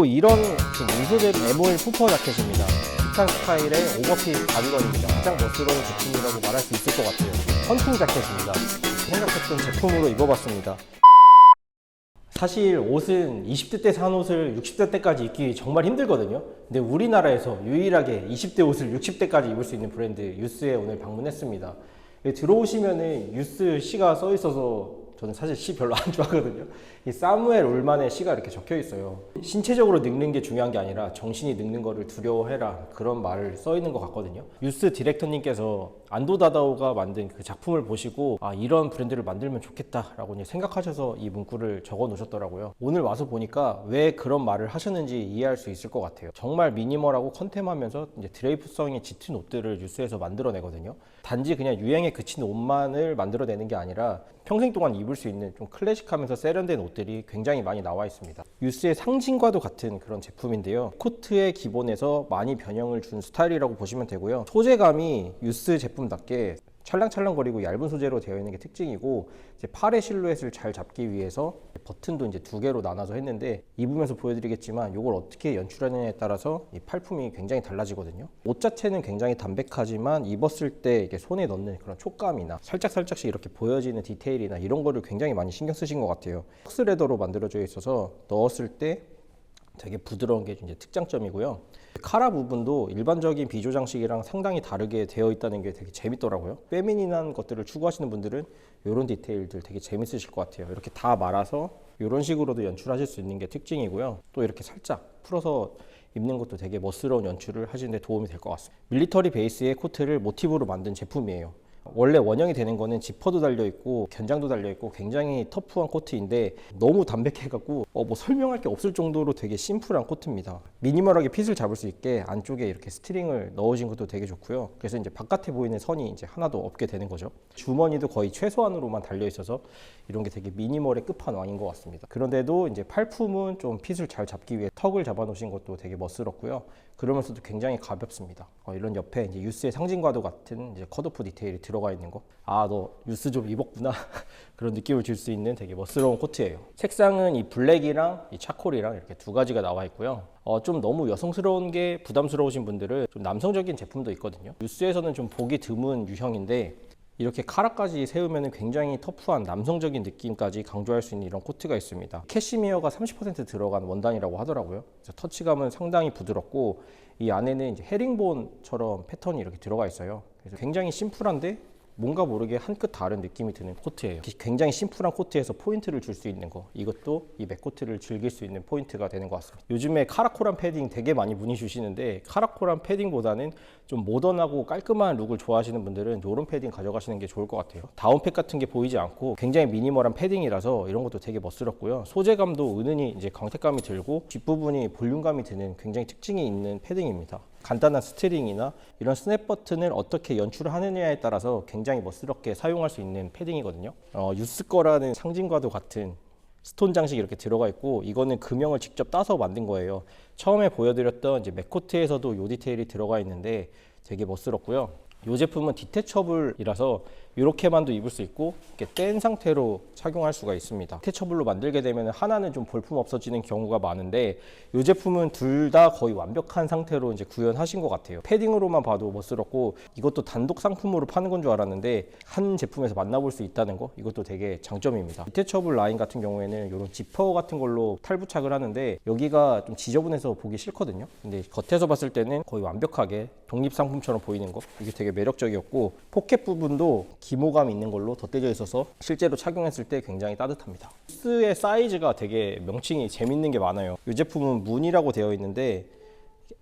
이런 무소재 MOL 푸퍼 자켓입니다. 힙한 스타일의 오버핏 가디건입니다. 가장 멋스러운 제품이라고 말할 수 있을 것 같아요. 헌팅 자켓입니다. 생각했던 제품으로 입어봤습니다. 사실 옷은 20대 때 산 옷을 60대 때까지 입기 정말 힘들거든요. 근데 우리나라에서 유일하게 20대 옷을 60대까지 입을 수 있는 브랜드 유스에 오늘 방문했습니다. 들어오시면은 유스 C가 써 있어서 저는 사실 C 별로 안 좋아하거든요. 이 사무엘 올만의 C가 이렇게 적혀 있어요. 신체적으로 늙는 게 중요한 게 아니라 정신이 늙는 거를 두려워해라, 그런 말을 써 있는 것 같거든요. 유스 디렉터님께서 안도 다다오가 만든 그 작품을 보시고 이런 브랜드를 만들면 좋겠다라고 생각하셔서 이 문구를 적어 놓으셨더라고요. 오늘 와서 보니까 왜 그런 말을 하셨는지 이해할 수 있을 것 같아요. 정말 미니멀하고 컨템하면서 이제 드레이프성이 짙은 옷들을 유스에서 만들어내거든요. 단지 그냥 유행에 그친 옷만을 만들어내는 게 아니라 평생 동안 입을 수 있는 좀 클래식하면서 세련된 옷들이 굉장히 많이 나와 있습니다. 유스의 상징과도 같은 그런 제품인데요. 코트의 기본에서 많이 변형을 준 스타일이라고 보시면 되고요. 소재감이 유스 제품답게 찰랑찰랑거리고 얇은 소재로 되어 있는 게 특징이고, 이제 팔의 실루엣을 잘 잡기 위해서 버튼도 이제 2개로 나눠서 했는데, 입으면서 보여드리겠지만 이걸 어떻게 연출하느냐에 따라서 이 팔품이 굉장히 달라지거든요. 옷 자체는 굉장히 담백하지만 입었을 때 이게 손에 넣는 그런 촉감이나 살짝씩 이렇게 보여지는 디테일이나 이런 거를 굉장히 많이 신경 쓰신 것 같아요. 턱스 레더로 만들어져 있어서 넣었을 때 되게 부드러운 게 이제 특장점이고요. 카라 부분도 일반적인 비조 장식이랑 상당히 다르게 되어 있다는 게 되게 재밌더라고요. 페미닌한 것들을 추구하시는 분들은 이런 디테일들 되게 재밌으실 것 같아요. 이렇게 다 말아서 이런 식으로도 연출하실 수 있는 게 특징이고요. 또 이렇게 살짝 풀어서 입는 것도 되게 멋스러운 연출을 하시는 데 도움이 될 것 같습니다. 밀리터리 베이스의 코트를 모티브로 만든 제품이에요. 원래 원형이 되는 거는 지퍼도 달려있고 견장도 달려있고 굉장히 터프한 코트인데, 너무 담백해갖고 뭐 설명할 게 없을 정도로 되게 심플한 코트입니다. 미니멀하게 핏을 잡을 수 있게 안쪽에 이렇게 스트링을 넣으신 것도 되게 좋고요. 그래서 이제 바깥에 보이는 선이 이제 하나도 없게 되는 거죠. 주머니도 거의 최소한으로만 달려있어서 이런 게 되게 미니멀의 끝판왕인 것 같습니다. 그런데도 이제 팔품은 좀 핏을 잘 잡기 위해 턱을 잡아 놓으신 것도 되게 멋스럽고요. 그러면서도 굉장히 가볍습니다. 이런 옆에 이제 유스의 상징과도 같은 이제 컷오프 디테일이 들어가 있는 거. 너 유스 좀 입었구나. 그런 느낌을 줄 수 있는 되게 멋스러운 코트예요. 색상은 이 블랙이랑 이 차콜이랑 이렇게 두 가지가 나와 있고요. 좀 너무 여성스러운 게 부담스러우신 분들은 좀 남성적인 제품도 있거든요. 유스에서는 좀 보기 드문 유형인데, 이렇게 카라까지 세우면 굉장히 터프한 남성적인 느낌까지 강조할 수 있는 이런 코트가 있습니다. 캐시미어가 30% 들어간 원단이라고 하더라고요. 그래서 터치감은 상당히 부드럽고, 이 안에는 이제 헤링본처럼 패턴이 이렇게 들어가 있어요. 그래서 굉장히 심플한데 뭔가 모르게 한 끗 다른 느낌이 드는 코트예요. 굉장히 심플한 코트에서 포인트를 줄 수 있는 거, 이것도 이 맥코트를 즐길 수 있는 포인트가 되는 것 같습니다. 요즘에 카라코란 패딩 되게 많이 문의 주시는데, 카라코란 패딩보다는 좀 모던하고 깔끔한 룩을 좋아하시는 분들은 이런 패딩 가져가시는 게 좋을 것 같아요. 다운팩 같은 게 보이지 않고 굉장히 미니멀한 패딩이라서 이런 것도 되게 멋스럽고요. 소재감도 은은히 이제 광택감이 들고 뒷부분이 볼륨감이 드는 굉장히 특징이 있는 패딩입니다. 간단한 스트링이나 이런 스냅 버튼을 어떻게 연출을 하느냐에 따라서 굉장히 멋스럽게 사용할 수 있는 패딩이거든요. 유스 거라는 상징과도 같은 스톤 장식이 이렇게 들어가 있고, 이거는 금형을 직접 따서 만든 거예요. 처음에 보여드렸던 이제 맥코트에서도 이 디테일이 들어가 있는데 되게 멋스럽고요. 이 제품은 디태처블이라서 이렇게만도 입을 수 있고 이렇게 뗀 상태로 착용할 수가 있습니다. 디태처블로 만들게 되면 하나는 좀 볼품 없어지는 경우가 많은데, 이 제품은 둘 다 거의 완벽한 상태로 이제 구현하신 것 같아요. 패딩으로만 봐도 멋스럽고, 이것도 단독 상품으로 파는 건 줄 알았는데 한 제품에서 만나볼 수 있다는 거, 이것도 되게 장점입니다. 디태처블 라인 같은 경우에는 이런 지퍼 같은 걸로 탈부착을 하는데 여기가 좀 지저분해서 보기 싫거든요. 근데 겉에서 봤을 때는 거의 완벽하게 독립 상품처럼 보이는 거, 이게 되게 매력적이었고, 포켓 부분도 기모감 있는 걸로 덧대져 있어서 실제로 착용했을 때 굉장히 따뜻합니다. 유스의 사이즈가 되게 명칭이 재밌는 게 많아요. 이 제품은 문이라고 되어 있는데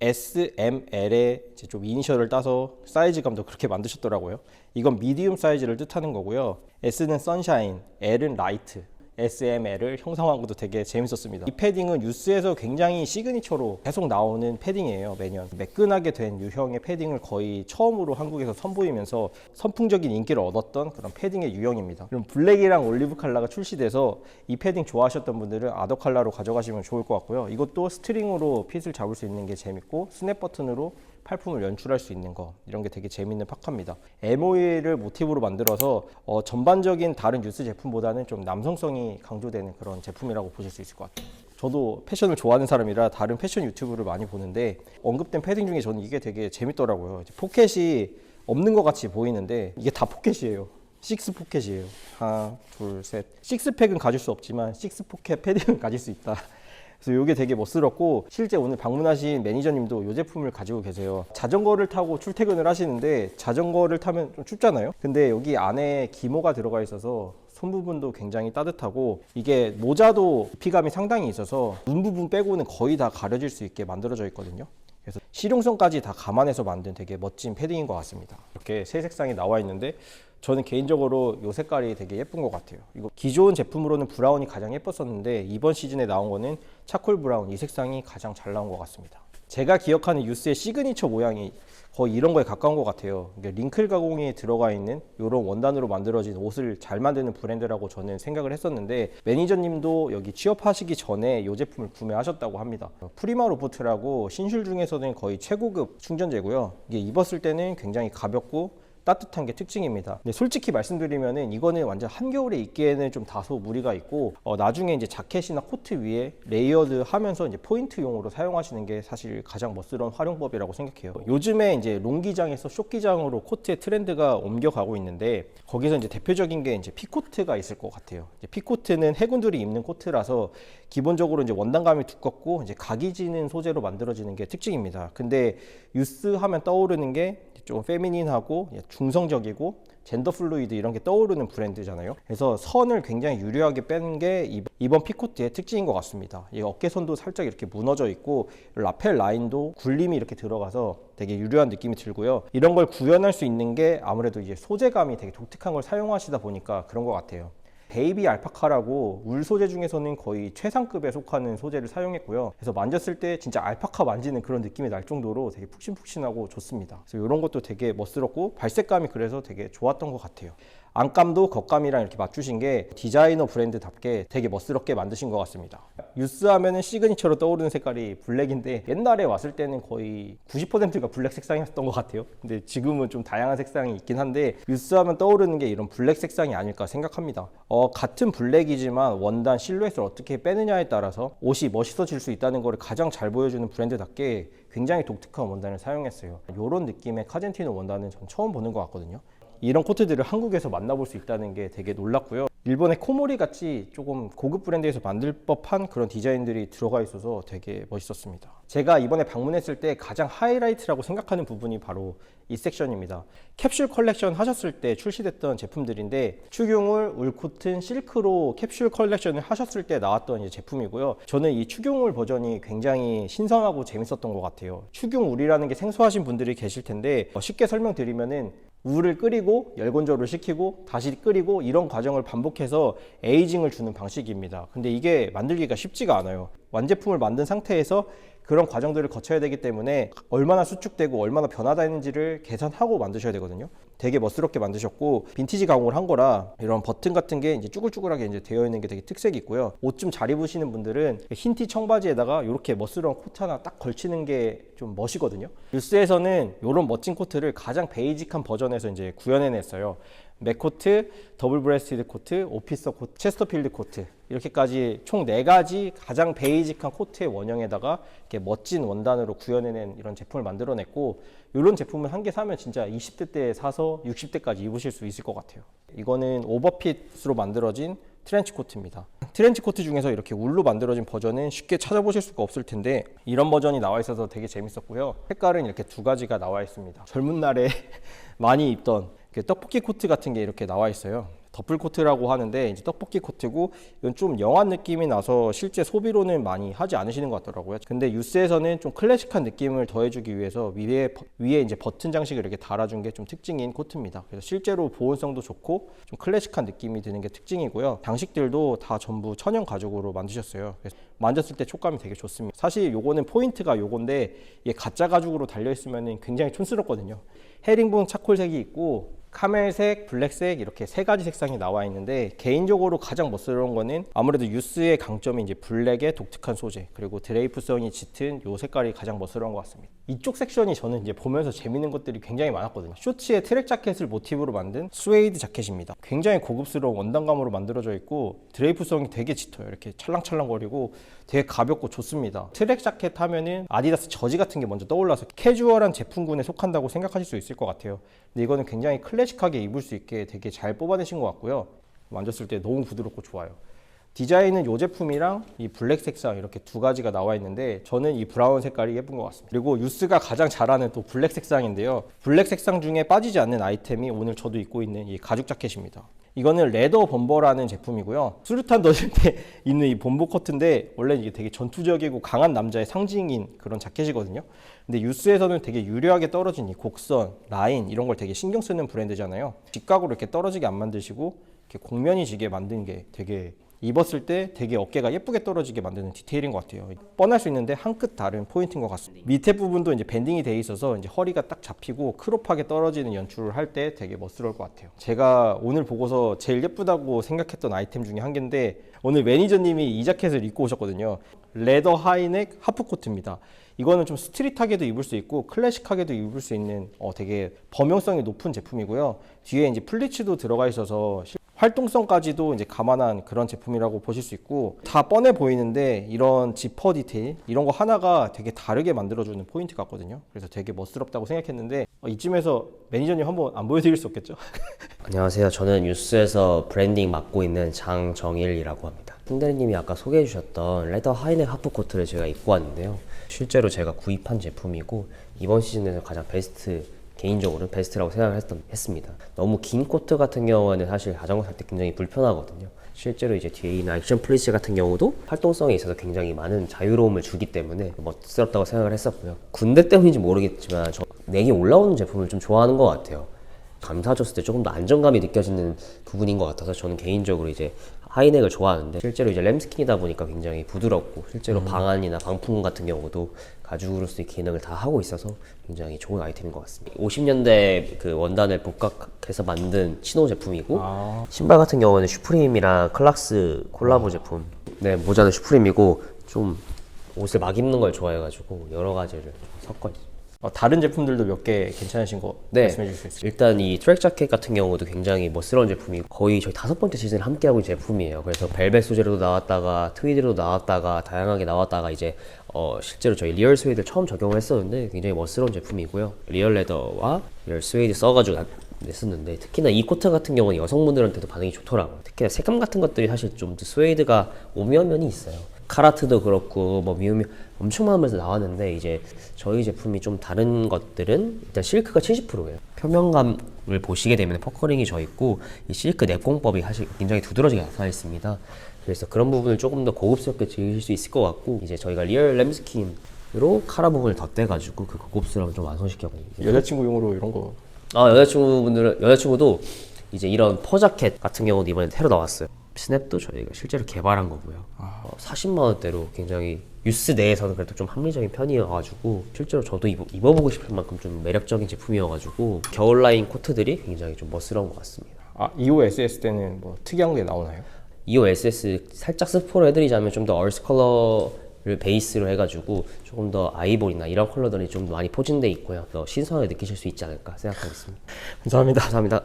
S, M, L에 좀 이니셜을 따서 사이즈감도 그렇게 만드셨더라고요. 이건 미디움 사이즈를 뜻하는 거고요. S는 선샤인, L은 라이트, SML을 형성한 것도 되게 재밌었습니다. 이 패딩은 유스에서 굉장히 시그니처로 계속 나오는 패딩이에요. 매년 매끈하게 된 유형의 패딩을 거의 처음으로 한국에서 선보이면서 선풍적인 인기를 얻었던 그런 패딩의 유형입니다. 그럼 블랙이랑 올리브 컬러가 출시돼서 이 패딩 좋아하셨던 분들은 아더 컬러로 가져가시면 좋을 것 같고요. 이것도 스트링으로 핏을 잡을 수 있는 게 재밌고, 스냅 버튼으로 팔품을 연출할 수 있는 거, 이런 게 되게 재밌는 파카입니다. MOE를 모티브로 만들어서 전반적인 다른 유스 제품보다는 좀 남성성이 강조되는 그런 제품이라고 보실 수 있을 것 같아요. 저도 패션을 좋아하는 사람이라 다른 패션 유튜브를 많이 보는데 언급된 패딩 중에 저는 이게 되게 재밌더라고요. 포켓이 없는 것 같이 보이는데 이게 다 포켓이에요. 식스 포켓이에요. 하나, 둘, 셋. 식스팩은 가질 수 없지만 식스 포켓 패딩은 가질 수 있다. 그래서 이게 되게 멋스럽고 실제 오늘 방문하신 매니저님도 이 제품을 가지고 계세요. 자전거를 타고 출퇴근을 하시는데 자전거를 타면 좀 춥잖아요. 근데 여기 안에 기모가 들어가 있어서 손 부분도 굉장히 따뜻하고 이게 모자도 피감이 상당히 있어서 눈 부분 빼고는 거의 다 가려질 수 있게 만들어져 있거든요. 그래서 실용성까지 다 감안해서 만든 되게 멋진 패딩인 것 같습니다. 이렇게 세 색상이 나와 있는데 저는 개인적으로 이 색깔이 되게 예쁜 것 같아요. 이거 기존 제품으로는 브라운이 가장 예뻤었는데 이번 시즌에 나온 거는 차콜 브라운, 이 색상이 가장 잘 나온 것 같습니다. 제가 기억하는 유스의 시그니처 모양이 거의 이런 거에 가까운 것 같아요. 링클 가공이 들어가 있는 이런 원단으로 만들어진 옷을 잘 만드는 브랜드라고 저는 생각을 했었는데 매니저님도 여기 취업하시기 전에 이 제품을 구매하셨다고 합니다. 프리마 로보트라고 신슐 중에서는 거의 최고급 충전재고요. 이게 입었을 때는 굉장히 가볍고 따뜻한 게 특징입니다. 근데 솔직히 말씀드리면은 이거는 완전 한겨울에 입기에는 좀 다소 무리가 있고 나중에 이제 자켓이나 코트 위에 레이어드 하면서 이제 포인트용으로 사용하시는 게 사실 가장 멋스러운 활용법이라고 생각해요. 요즘에 이제 롱기장에서 숏기장으로 코트의 트렌드가 옮겨가고 있는데 거기서 이제 대표적인 게 이제 피코트가 있을 것 같아요. 이제 피코트는 해군들이 입는 코트라서 기본적으로 이제 원단감이 두껍고 이제 각이 지는 소재로 만들어지는 게 특징입니다. 근데 유스 하면 떠오르는 게 좀 페미닌하고 중성적이고 젠더 플루이드 이런 게 떠오르는 브랜드잖아요. 그래서 선을 굉장히 유려하게 뺀 게 이번 피코트의 특징인 것 같습니다. 이 어깨선도 살짝 이렇게 무너져 있고 라펠 라인도 굴림이 이렇게 들어가서 되게 유려한 느낌이 들고요. 이런 걸 구현할 수 있는 게 아무래도 이제 소재감이 되게 독특한 걸 사용하시다 보니까 그런 것 같아요. 베이비 알파카라고 울 소재 중에서는 거의 최상급에 속하는 소재를 사용했고요. 그래서 만졌을 때 진짜 알파카 만지는 그런 느낌이 날 정도로 되게 푹신푹신하고 좋습니다. 그래서 이런 것도 되게 멋스럽고 발색감이 그래서 되게 좋았던 것 같아요. 안감도 겉감이랑 이렇게 맞추신 게 디자이너 브랜드답게 되게 멋스럽게 만드신 것 같습니다. 유스 하면은 시그니처로 떠오르는 색깔이 블랙인데 옛날에 왔을 때는 거의 90%가 블랙 색상이었던 것 같아요. 근데 지금은 좀 다양한 색상이 있긴 한데 유스 하면 떠오르는 게 이런 블랙 색상이 아닐까 생각합니다. 같은 블랙이지만 원단 실루엣을 어떻게 빼느냐에 따라서 옷이 멋있어질 수 있다는 걸 가장 잘 보여주는 브랜드답게 굉장히 독특한 원단을 사용했어요. 이런 느낌의 카젠티노 원단은 전 처음 보는 것 같거든요. 이런 코트들을 한국에서 만나볼 수 있다는 게 되게 놀랐고요. 일본의 코모리 같이 조금 고급 브랜드에서 만들 법한 그런 디자인들이 들어가 있어서 되게 멋있었습니다. 제가 이번에 방문했을 때 가장 하이라이트라고 생각하는 부분이 바로 이 섹션입니다. 캡슐 컬렉션 하셨을 때 출시됐던 제품들인데 추경울, 울코튼, 실크로 캡슐 컬렉션을 하셨을 때 나왔던 이제 제품이고요. 저는 이 추경울 버전이 굉장히 신선하고 재밌었던 것 같아요. 추경울이라는 게 생소하신 분들이 계실 텐데 쉽게 설명드리면은 물을 끓이고 열건조를 시키고 다시 끓이고 이런 과정을 반복해서 에이징을 주는 방식입니다. 근데 이게 만들기가 쉽지가 않아요. 완제품을 만든 상태에서 그런 과정들을 거쳐야 되기 때문에 얼마나 수축되고 얼마나 변화되는지를 계산하고 만드셔야 되거든요. 되게 멋스럽게 만드셨고 빈티지 가공을 한 거라 이런 버튼 같은 게 이제 쭈글쭈글하게 이제 되어 있는 게 되게 특색이 있고요. 옷 좀 잘 입으시는 분들은 흰 티 청바지에다가 이렇게 멋스러운 코트 하나 딱 걸치는 게 좀 멋이거든요. 뉴스에서는 이런 멋진 코트를 가장 베이직한 버전에서 이제 구현해냈어요. 맥코트, 더블 브레스티드 코트, 오피서 코트, 체스터필드 코트 이렇게까지 총 4가지 가장 베이직한 코트의 원형에다가 이렇게 멋진 원단으로 구현해낸 이런 제품을 만들어냈고 이런 제품을 한 개 사면 진짜 20대 때 사서 60대까지 입으실 수 있을 것 같아요. 이거는 오버핏으로 만들어진 트렌치 코트입니다. 트렌치 코트 중에서 이렇게 울로 만들어진 버전은 쉽게 찾아보실 수가 없을 텐데 이런 버전이 나와 있어서 되게 재밌었고요. 색깔은 이렇게 2가지가 나와 있습니다. 젊은 날에 많이 입던 떡볶이 코트 같은 게 이렇게 나와 있어요. 더플 코트라고 하는데 이제 떡볶이 코트고 이건 좀 영한 느낌이 나서 실제 소비로는 많이 하지 않으시는 것 같더라고요. 근데 유스에서는 좀 클래식한 느낌을 더해주기 위해서 위에 이제 버튼 장식을 이렇게 달아준 게 좀 특징인 코트입니다. 그래서 실제로 보온성도 좋고 좀 클래식한 느낌이 드는 게 특징이고요. 장식들도 다 전부 천연 가죽으로 만드셨어요. 그래서 만졌을 때 촉감이 되게 좋습니다. 사실 요거는 포인트가 요건데 이게 가짜 가죽으로 달려 있으면 굉장히 촌스럽거든요. 헤링본 차콜색이 있고 카멜색, 블랙색 이렇게 세 가지 색상이 나와 있는데 개인적으로 가장 멋스러운 거는 아무래도 유스의 강점이 이제 블랙의 독특한 소재 그리고 드레이프성이 짙은 요 색깔이 가장 멋스러운 것 같습니다. 이쪽 섹션이 저는 이제 보면서 재밌는 것들이 굉장히 많았거든요. 쇼츠의 트랙 자켓을 모티브로 만든 스웨이드 자켓입니다. 굉장히 고급스러운 원단감으로 만들어져 있고 드레이프성이 되게 짙어요. 이렇게 찰랑찰랑거리고 되게 가볍고 좋습니다. 트랙 자켓 하면은 아디다스 저지 같은 게 먼저 떠올라서 캐주얼한 제품군에 속한다고 생각하실 수 있을 것 같아요. 근데 이거는 굉장히 클래식하게 입을 수 있게 되게 잘 뽑아내신 것 같고요. 만졌을 때 너무 부드럽고 좋아요. 디자인은 이 제품이랑 이 블랙 색상 이렇게 두 가지가 나와 있는데 저는 이 브라운 색깔이 예쁜 것 같습니다. 그리고 유스가 가장 잘하는 또 블랙 색상인데요. 블랙 색상 중에 빠지지 않는 아이템이 오늘 저도 입고 있는 이 가죽 자켓입니다. 이거는 레더 범버라는 제품이고요. 수류탄 던질 때 입는 이 범버 커트인데 원래 이게 되게 전투적이고 강한 남자의 상징인 그런 자켓이거든요. 근데 유스에서는 되게 유려하게 떨어진 이 곡선, 라인 이런 걸 되게 신경 쓰는 브랜드잖아요. 직각으로 이렇게 떨어지게 안 만드시고 이렇게 곡면이 지게 만든 게 되게 입었을 때 되게 어깨가 예쁘게 떨어지게 만드는 디테일인 것 같아요. 뻔할 수 있는데 한 끗 다른 포인트인 것 같습니다. 밑에 부분도 이제 밴딩이 돼 있어서 이제 허리가 딱 잡히고 크롭하게 떨어지는 연출을 할 때 되게 멋스러울 것 같아요. 제가 오늘 보고서 제일 예쁘다고 생각했던 아이템 중에 한 개인데 오늘 매니저님이 이 자켓을 입고 오셨거든요. 레더 하이넥 하프 코트입니다. 이거는 좀 스트릿하게도 입을 수 있고 클래식하게도 입을 수 있는 되게 범용성이 높은 제품이고요. 뒤에 이제 플리츠도 들어가 있어서 활동성까지도 이제 감안한 그런 제품이라고 보실 수 있고 다 뻔해 보이는데 이런 지퍼 디테일 이런 거 하나가 되게 다르게 만들어주는 포인트 같거든요. 그래서 되게 멋스럽다고 생각했는데 이쯤에서 매니저님 한번 안 보여드릴 수 없겠죠? 안녕하세요. 저는 유스에서 브랜딩 맡고 있는 장정일이라고 합니다. 승대리님이 아까 소개해 주셨던 레더 하이넥 하프 코트를 제가 입고 왔는데요. 실제로 제가 구입한 제품이고 이번 시즌에서 가장 개인적으로는 베스트라고 했습니다. 너무 긴 코트 같은 경우에는 사실 자전거 탈 때 굉장히 불편하거든요. 실제로 이제 뒤에 있는 액션 플리츠 같은 경우도 활동성에 있어서 굉장히 많은 자유로움을 주기 때문에 멋스럽다고 생각을 했었고요. 군대 때문인지 모르겠지만 저 넥이 올라오는 제품을 좀 좋아하는 것 같아요. 감싸줬을 때 조금 더 안정감이 느껴지는 부분인 것 같아서 저는 개인적으로 이제 하이넥을 좋아하는데 실제로 이제 램스킨이다 보니까 굉장히 부드럽고 실제로 방안이나 방풍 같은 경우도 가죽으로서의 기능을 다 하고 있어서 굉장히 좋은 아이템인 것 같습니다. 50년대 그 원단을 복각해서 만든 치노 제품이고 신발 같은 경우는 슈프림이랑 클락스 콜라보 제품. 네, 모자는 슈프림이고 좀 옷을 막 입는 걸 좋아해가지고 여러 가지를 좀 섞어 있어요. 다른 제품들도 몇 개 괜찮으신 거 말씀해 주실 수 있어요? 일단 이 트랙 자켓 같은 경우도 굉장히 멋스러운 제품이고 거의 저희 5번째 시즌을 함께하고 있는 제품이에요. 그래서 벨벳 소재로도 나왔다가 트위드로 나왔다가 다양하게 나왔다가 이제 실제로 저희 리얼 스웨이드 처음 적용을 했었는데 굉장히 멋스러운 제품이고요. 리얼 레더와 리얼 스웨이드 써가지고 냈었는데 특히나 이 코트 같은 경우는 여성분들한테도 반응이 좋더라고요. 특히나 색감 같은 것들이 사실 좀 스웨이드가 오묘한 면이 있어요. 카라트도 그렇고 뭐 미우미우 엄청 많은 면에서 나왔는데 이제 저희 제품이 좀 다른 것들은 일단 실크가 70%예요. 표면감을 보시게 되면 퍼커링이 져 있고 이 실크 냅공법이 사실 굉장히 두드러지게 나타나 있습니다. 그래서 그런 부분을 조금 더 고급스럽게 즐기실 수 있을 것 같고 이제 저희가 리얼 램스킨으로 카라 부분을 덧대가지고 그 고급스러움을 좀 완성시켰거든요. 여자친구용으로 이런 거 여자친구도 이제 이런 퍼 자켓 같은 경우도 이번에 새로 나왔어요. 스냅도 저희가 실제로 개발한 거고요. 40만 원대로 굉장히 유스 내에서는 그래도 좀 합리적인 편이어가지고 실제로 저도 입어보고 싶을 만큼 좀 매력적인 제품이어가지고 겨울 라인 코트들이 굉장히 좀 멋스러운 것 같습니다. EOSS 때는 뭐 특이한 게 나오나요? EOSS 살짝 스포를 해드리자면 좀 더 얼스 컬러를 베이스로 해가지고 조금 더 아이보리나 이런 컬러들이 좀 많이 포진돼 있고요. 더 신선하게 느끼실 수 있지 않을까 생각하겠습니다. 감사합니다.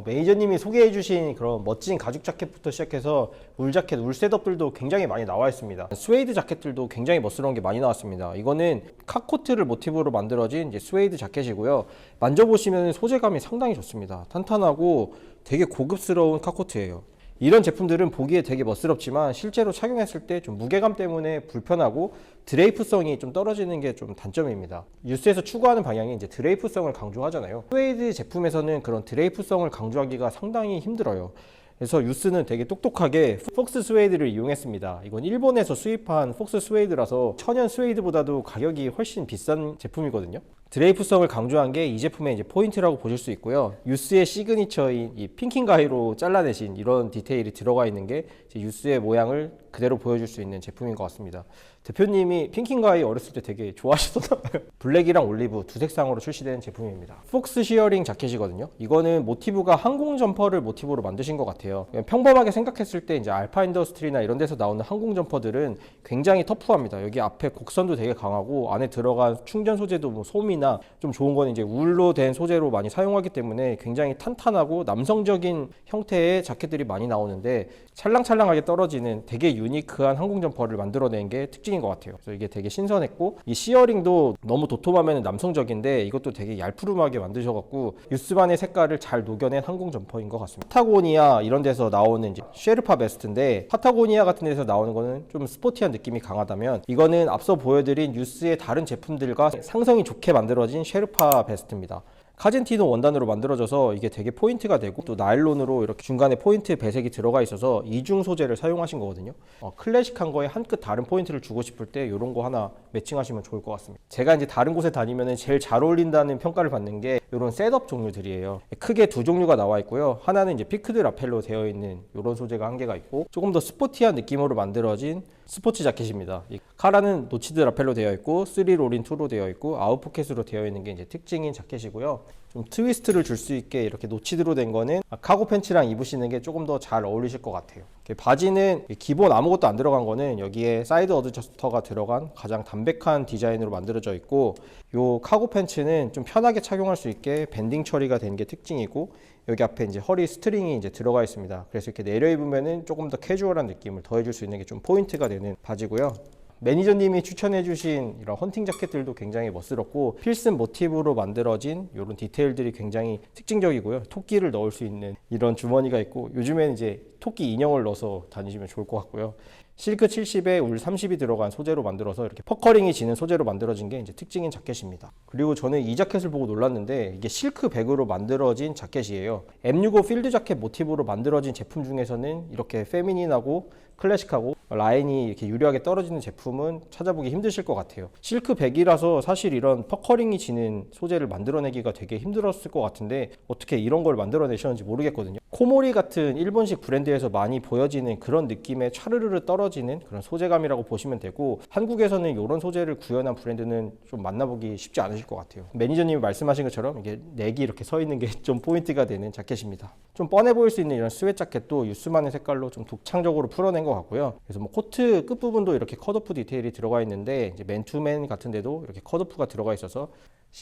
매니저님이 소개해주신 그런 멋진 가죽 자켓부터 시작해서 울 자켓, 울 셋업들도 굉장히 많이 나와 있습니다. 스웨이드 자켓들도 굉장히 멋스러운 게 많이 나왔습니다. 이거는 카코트를 모티브로 만들어진 이제 스웨이드 자켓이고요. 만져보시면 소재감이 상당히 좋습니다. 탄탄하고 되게 고급스러운 카코트예요. 이런 제품들은 보기에 되게 멋스럽지만 실제로 착용했을 때 좀 무게감 때문에 불편하고 드레이프성이 좀 떨어지는 게 좀 단점입니다. 유스에서 추구하는 방향이 이제 드레이프성을 강조하잖아요. 스웨이드 제품에서는 그런 드레이프성을 강조하기가 상당히 힘들어요. 그래서 유스는 되게 똑똑하게 폭스 스웨이드를 이용했습니다. 이건 일본에서 수입한 폭스 스웨이드라서 천연 스웨이드보다도 가격이 훨씬 비싼 제품이거든요. 드레이프성을 강조한 게 이 제품의 이제 포인트라고 보실 수 있고요. 유스의 시그니처인 이 핑킹 가위로 잘라내신 이런 디테일이 들어가 있는 게 이제 유스의 모양을 그대로 보여줄 수 있는 제품인 것 같습니다. 대표님이 핑킹 가위 어렸을 때 되게 좋아하시더라고요. 블랙이랑 올리브 두 색상으로 출시된 제품입니다. 폭스 시어링 자켓이거든요. 이거는 모티브가 항공 점퍼를 모티브로 만드신 것 같아요. 평범하게 생각했을 때 이제 알파 인더스트리나 이런 데서 나오는 항공 점퍼들은 굉장히 터프합니다. 여기 앞에 곡선도 되게 강하고 안에 들어간 충전 소재도 뭐 솜이나 좀 좋은 건 이제 울로 된 소재로 많이 사용하기 때문에 굉장히 탄탄하고 남성적인 형태의 자켓들이 많이 나오는데 찰랑찰랑하게 떨어지는 되게 유니크한 항공 점퍼를 만들어낸 게 특징인 것 같아요. 그래서 이게 되게 신선했고 이 시어링도 너무 도톰하면 남성적인데 이것도 되게 얄푸름하게 만드셔갖고 유스만의 색깔을 잘 녹여낸 항공 점퍼인 것 같습니다. 파타고니아 이런 데서 나오는 이제 쉐르파 베스트인데 파타고니아 같은 데서 나오는 거는 좀 스포티한 느낌이 강하다면 이거는 앞서 보여드린 유스의 다른 제품들과 상성이 좋게 만들어진 쉐르파 베스트입니다. 카젠티노 원단으로 만들어져서 이게 되게 포인트가 되고 또 나일론으로 이렇게 중간에 포인트 배색이 들어가 있어서 이중 소재를 사용하신 거거든요. 클래식한 거에 한 끗 다른 포인트를 주고 싶을 때 이런 거 하나 매칭하시면 좋을 것 같습니다. 제가 이제 다른 곳에 다니면 제일 잘 어울린다는 평가를 받는 게 이런 셋업 종류들이에요. 크게 두 종류가 나와 있고요. 하나는 이제 피크드 라펠로 되어 있는 이런 소재가 한 개가 있고 조금 더 스포티한 느낌으로 만들어진 스포츠 자켓입니다. 이 카라는 노치드 라펠로 되어 있고 3롤인 2로 되어 있고 아웃포켓으로 되어 있는 게 이제 특징인 자켓이고요. 좀 트위스트를 줄 수 있게 이렇게 노치드로 된 거는 카고 팬츠랑 입으시는 게 조금 더 잘 어울리실 것 같아요. 바지는 기본 아무것도 안 들어간 거는 여기에 사이드 어드저스터가 들어간 가장 담백한 디자인으로 만들어져 있고 요 카고 팬츠는 좀 편하게 착용할 수 있게 밴딩 처리가 된 게 특징이고 여기 앞에 이제 허리 스트링이 이제 들어가 있습니다. 그래서 이렇게 내려 입으면은 조금 더 캐주얼한 느낌을 더해줄 수 있는 게 좀 포인트가 되는 바지고요. 매니저님이 추천해주신 이런 헌팅 자켓들도 굉장히 멋스럽고 필슨 모티브로 만들어진 이런 디테일들이 굉장히 특징적이고요. 토끼를 넣을 수 있는 이런 주머니가 있고 요즘에는 이제 토끼 인형을 넣어서 다니시면 좋을 것 같고요. 실크 70에 울 30이 들어간 소재로 만들어서 이렇게 퍼커링이 지는 소재로 만들어진 게 이제 특징인 자켓입니다. 그리고 저는 이 자켓을 보고 놀랐는데 이게 실크 백으로 만들어진 자켓이에요. M65 필드 자켓 모티브로 만들어진 제품 중에서는 이렇게 페미닌하고 클래식하고 라인이 이렇게 유려하게 떨어지는 제품은 찾아보기 힘드실 것 같아요. 실크 백이라서 사실 이런 퍼커링이 지는 소재를 만들어내기가 되게 힘들었을 것 같은데 어떻게 이런 걸 만들어내셨는지 모르겠거든요. 코모리 같은 일본식 브랜드에서 많이 보여지는 그런 느낌의 차르르르 떨어지는 그런 소재감이라고 보시면 되고 한국에서는 이런 소재를 구현한 브랜드는 좀 만나보기 쉽지 않으실 것 같아요. 매니저님이 말씀하신 것처럼 이게 넥이 이렇게 서 있는 게 좀 포인트가 되는 자켓입니다. 좀 뻔해 보일 수 있는 이런 스웨트 자켓도 유스만의 색깔로 좀 독창적으로 풀어낸 것 같고요. 그래서 뭐 코트 끝부분도 이렇게 컷오프 디테일이 들어가 있는데 이제 맨투맨 같은 데도 이렇게 컷오프가 들어가 있어서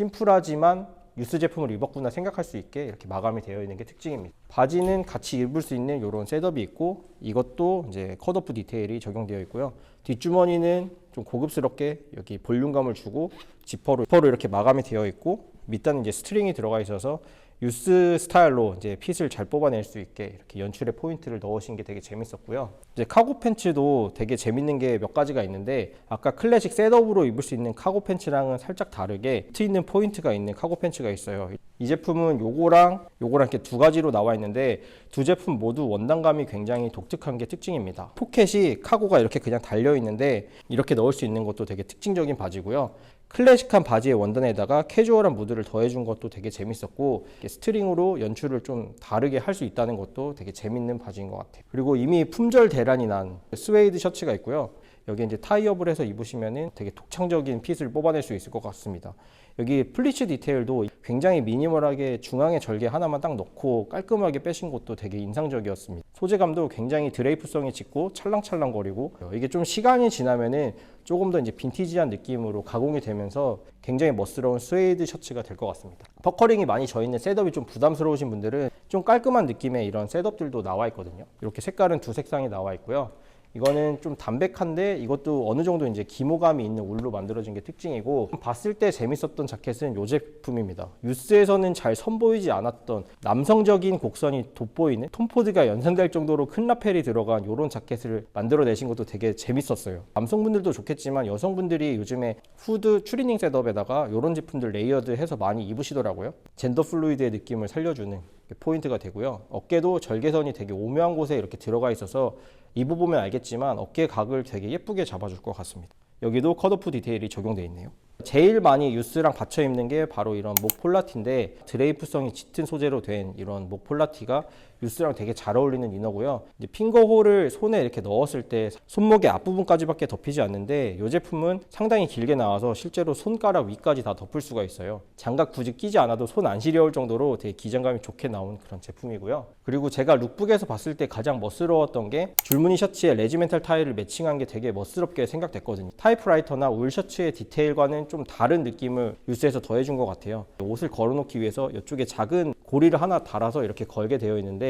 심플하지만 유스 제품을 입었구나 생각할 수 있게 이렇게 마감이 되어 있는 게 특징입니다. 바지는 같이 입을 수 있는 이런 셋업이 있고 이것도 이제 컷오프 디테일이 적용되어 있고요. 뒷주머니는 좀 고급스럽게 여기 볼륨감을 주고 지퍼로 이렇게 마감이 되어 있고 밑단은 이제 스트링이 들어가 있어서 유스 스타일로 이제 핏을 잘 뽑아낼 수 있게 이렇게 연출의 포인트를 넣으신 게 되게 재밌었고요. 이제 카고 팬츠도 되게 재밌는 게 몇 가지가 있는데 아까 클래식 셋업으로 입을 수 있는 카고 팬츠랑은 살짝 다르게 트 있는 포인트가 있는 카고 팬츠가 있어요. 이 제품은 요거랑 이렇게 두 가지로 나와 있는데 두 제품 모두 원단감이 굉장히 독특한 게 특징입니다. 포켓이 카고가 이렇게 그냥 달려 있는데 이렇게 넣을 수 있는 것도 되게 특징적인 바지고요. 클래식한 바지의 원단에다가 캐주얼한 무드를 더해준 것도 되게 재밌었고 스트링으로 연출을 좀 다르게 할 수 있다는 것도 되게 재밌는 바지인 것 같아요. 그리고 이미 품절 대란이 난 스웨이드 셔츠가 있고요. 여기 이제 타이업을 해서 입으시면은 되게 독창적인 핏을 뽑아낼 수 있을 것 같습니다. 여기 플리츠 디테일도 굉장히 미니멀하게 중앙에 절개 하나만 딱 넣고 깔끔하게 빼신 것도 되게 인상적이었습니다. 소재감도 굉장히 드레이프성이 짙고 찰랑찰랑거리고 이게 좀 시간이 지나면은 조금 더 이제 빈티지한 느낌으로 가공이 되면서 굉장히 멋스러운 스웨이드 셔츠가 될 것 같습니다. 퍼커링이 많이 져 있는 셋업이 좀 부담스러우신 분들은 좀 깔끔한 느낌의 이런 셋업들도 나와 있거든요. 이렇게 색깔은 두 색상이 나와 있고요. 이거는 좀 담백한데 이것도 어느 정도 이제 기모감이 있는 울로 만들어진 게 특징이고 봤을 때 재밌었던 자켓은 이 제품입니다. 유스에서는 잘 선보이지 않았던 남성적인 곡선이 돋보이는 톰포드가 연상될 정도로 큰 라펠이 들어간 이런 자켓을 만들어내신 것도 되게 재밌었어요. 남성분들도 좋겠지만 여성분들이 요즘에 후드 추리닝 셋업에다가 이런 제품들 레이어드해서 많이 입으시더라고요. 젠더 플루이드의 느낌을 살려주는 포인트가 되고요. 어깨도 절개선이 되게 오묘한 곳에 이렇게 들어가 있어서 입어보면 알겠지만 어깨 각을 되게 예쁘게 잡아줄 것 같습니다. 여기도 컷오프 디테일이 적용되어 있네요. 제일 많이 유스랑 받쳐 입는 게 바로 이런 목 폴라티인데 드레이프성이 짙은 소재로 된 이런 목 폴라티가 유스랑 되게 잘 어울리는 이너고요. 이제 핑거홀을 손에 이렇게 넣었을 때 손목의 앞부분까지밖에 덮이지 않는데 이 제품은 상당히 길게 나와서 실제로 손가락 위까지 다 덮을 수가 있어요. 장갑 굳이 끼지 않아도 손 안 시려울 정도로 되게 기장감이 좋게 나온 그런 제품이고요. 그리고 제가 룩북에서 봤을 때 가장 멋스러웠던 게 줄무늬 셔츠에 레지멘탈 타일을 매칭한 게 되게 멋스럽게 생각됐거든요. 타이프라이터나 울 셔츠의 디테일과는 좀 다른 느낌을 유스에서 더해준 것 같아요. 옷을 걸어놓기 위해서 이쪽에 작은 고리를 하나 달아서 이렇게 걸게 되어 있는데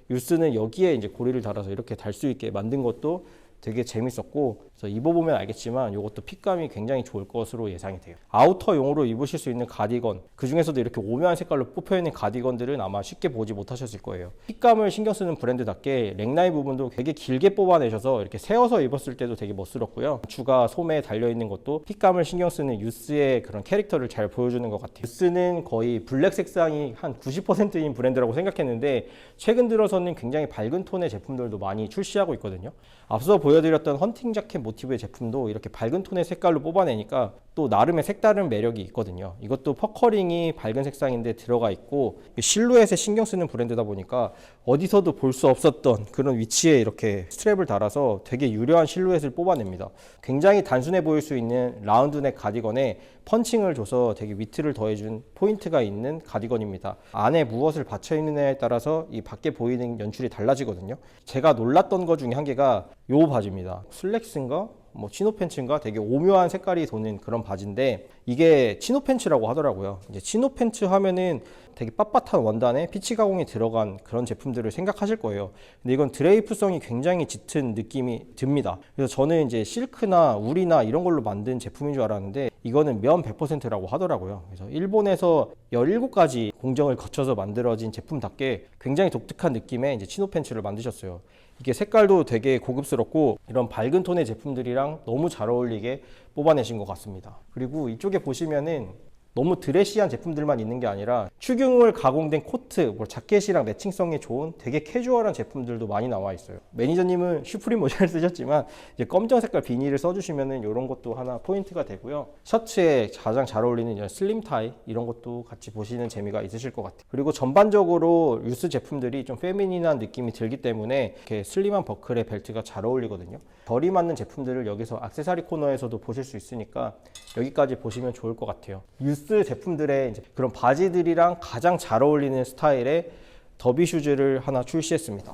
유스는 여기에 이제 고리를 달아서 이렇게 달 수 있게 만든 것도 되게 재밌었고, 그래서 입어보면 알겠지만 이것도 핏감이 굉장히 좋을 것으로 예상이 돼요. 아우터용으로 입으실 수 있는 가디건, 그 중에서도 이렇게 오묘한 색깔로 뽑혀있는 가디건들은 아마 쉽게 보지 못하셨을 거예요. 핏감을 신경 쓰는 브랜드답게 넥라인 부분도 되게 길게 뽑아내셔서 이렇게 세워서 입었을 때도 되게 멋스럽고요. 추가 소매에 달려있는 것도 핏감을 신경 쓰는 유스의 그런 캐릭터를 잘 보여주는 것 같아요. 유스는 거의 블랙 색상이 한 90%인 브랜드라고 생각했는데 최근 들어서는 굉장히 밝은 톤의 제품들도 많이 출시하고 있거든요. 앞서 보여드렸던 헌팅 자켓 모티브의 제품도 이렇게 밝은 톤의 색깔로 뽑아내니까 또 나름의 색다른 매력이 있거든요. 이것도 퍼커링이 밝은 색상인데 들어가 있고 실루엣에 신경 쓰는 브랜드다 보니까 어디서도 볼 수 없었던 그런 위치에 이렇게 스트랩을 달아서 되게 유려한 실루엣을 뽑아냅니다. 굉장히 단순해 보일 수 있는 라운드넥 가디건에 펀칭을 줘서 되게 위트를 더해준 포인트가 있는 가디건입니다. 안에 무엇을 받쳐 입느냐에 따라서 이 밖에 보이는 연출이 달라지거든요. 제가 놀랐던 것 중에 한 개가 요 바지입니다. 슬랙스인가? 뭐 치노 팬츠인가 되게 오묘한 색깔이 도는 그런 바지인데 이게 치노 팬츠라고 하더라고요. 이제 치노 팬츠 하면은 되게 빳빳한 원단에 피치 가공이 들어간 그런 제품들을 생각하실 거예요. 근데 이건 드레이프성이 굉장히 짙은 느낌이 듭니다. 그래서 저는 이제 실크나 울이나 이런 걸로 만든 제품인 줄 알았는데 이거는 면 100%라고 하더라고요. 그래서 일본에서 17가지 공정을 거쳐서 만들어진 제품답게 굉장히 독특한 느낌의 이제 치노 팬츠를 만드셨어요. 이게 색깔도 되게 고급스럽고 이런 밝은 톤의 제품들이랑 너무 잘 어울리게 뽑아내신 것 같습니다. 그리고 이쪽에 보시면은 너무 드레시한 제품들만 있는 게 아니라 축용을 가공된 코트, 뭐 자켓이랑 매칭성이 좋은 되게 캐주얼한 제품들도 많이 나와 있어요. 매니저님은 슈프림 모자를 쓰셨지만 이제 검정 색깔 비닐을 써주시면은 이런 것도 하나 포인트가 되고요. 셔츠에 가장 잘 어울리는 이런 슬림 타이 이런 것도 같이 보시는 재미가 있으실 것 같아요. 그리고 전반적으로 유스 제품들이 좀 페미닌한 느낌이 들기 때문에 이렇게 슬림한 버클의 벨트가 잘 어울리거든요. 결이 맞는 제품들을 여기서 액세서리 코너에서도 보실 수 있으니까 여기까지 보시면 좋을 것 같아요. 유스 제품들의 이제 그런 바지들이랑 가장 잘 어울리는 스타일의 더비 슈즈를 하나 출시했습니다.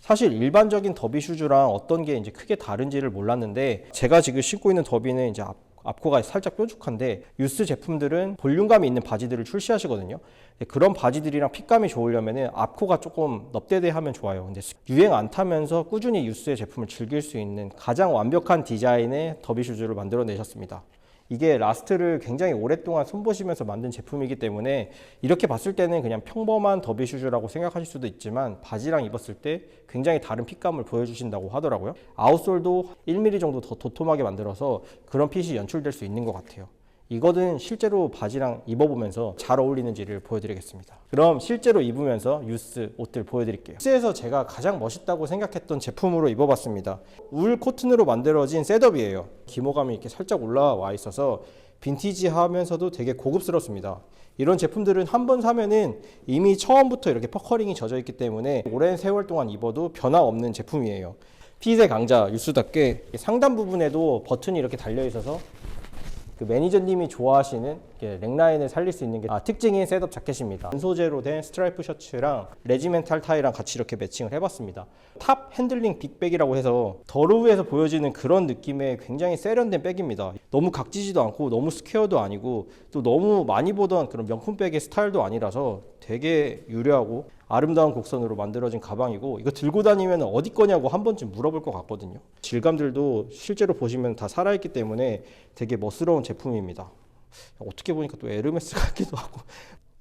사실 일반적인 더비 슈즈랑 어떤 게 이제 크게 다른지를 몰랐는데 제가 지금 신고 있는 더비는 이제 앞코가 살짝 뾰족한데 유스 제품들은 볼륨감이 있는 바지들을 출시하시거든요. 그런 바지들이랑 핏감이 좋으려면 앞코가 조금 넙대대하면 좋아요. 근데 유행 안 타면서 꾸준히 유스의 제품을 즐길 수 있는 가장 완벽한 디자인의 더비 슈즈를 만들어 내셨습니다. 이게 라스트를 굉장히 오랫동안 손보시면서 만든 제품이기 때문에 이렇게 봤을 때는 그냥 평범한 더비 슈즈라고 생각하실 수도 있지만 바지랑 입었을 때 굉장히 다른 핏감을 보여주신다고 하더라고요. 아웃솔도 1mm 정도 더 도톰하게 만들어서 그런 핏이 연출될 수 있는 것 같아요. 이거는 실제로 바지랑 입어보면서 잘 어울리는지를 보여드리겠습니다. 그럼 실제로 입으면서 유스 옷들 보여드릴게요. 유스에서 제가 가장 멋있다고 생각했던 제품으로 입어봤습니다. 울 코튼으로 만들어진 셋업이에요. 기모감이 이렇게 살짝 올라와 있어서 빈티지하면서도 되게 고급스럽습니다. 이런 제품들은 한 번 사면은 이미 처음부터 이렇게 퍼커링이 젖어 있기 때문에 오랜 세월 동안 입어도 변화 없는 제품이에요. 핏의 강자 유스답게 상단 부분에도 버튼이 이렇게 달려 있어서 그 매니저님이 좋아하시는 넥라인을 살릴 수 있는 게 특징인 셋업 자켓입니다. 은소재로 된 스트라이프 셔츠랑 레지멘탈 타이랑 같이 이렇게 매칭을 해봤습니다. 탑 핸들링 빅백이라고 해서 더루에서 보여지는 그런 느낌의 굉장히 세련된 백입니다. 너무 각지지도 않고 너무 스퀘어도 아니고 또 너무 많이 보던 그런 명품 백의 스타일도 아니라서 되게 유려하고 아름다운 곡선으로 만들어진 가방이고 이거 들고 다니면 어디 거냐고 한 번쯤 물어볼 것 같거든요. 질감들도 실제로 보시면 다 살아있기 때문에 되게 멋스러운 제품입니다. 어떻게 보니까 또 에르메스 같기도 하고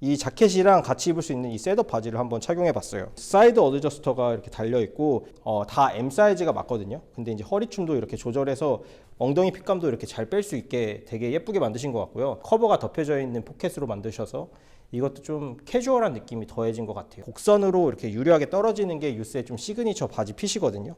이 자켓이랑 같이 입을 수 있는 이 셋업 바지를 한번 착용해 봤어요. 사이드 어드저스터가 이렇게 달려 있고 다 M 사이즈가 맞거든요. 근데 이제 허리춤도 이렇게 조절해서 엉덩이 핏감도 이렇게 잘 뺄 수 있게 되게 예쁘게 만드신 것 같고요. 커버가 덮여져 있는 포켓으로 만드셔서 이것도 좀 캐주얼한 느낌이 더해진 것 같아요. 곡선으로 이렇게 유려하게 떨어지는 게 유스의 좀 시그니처 바지 핏이거든요.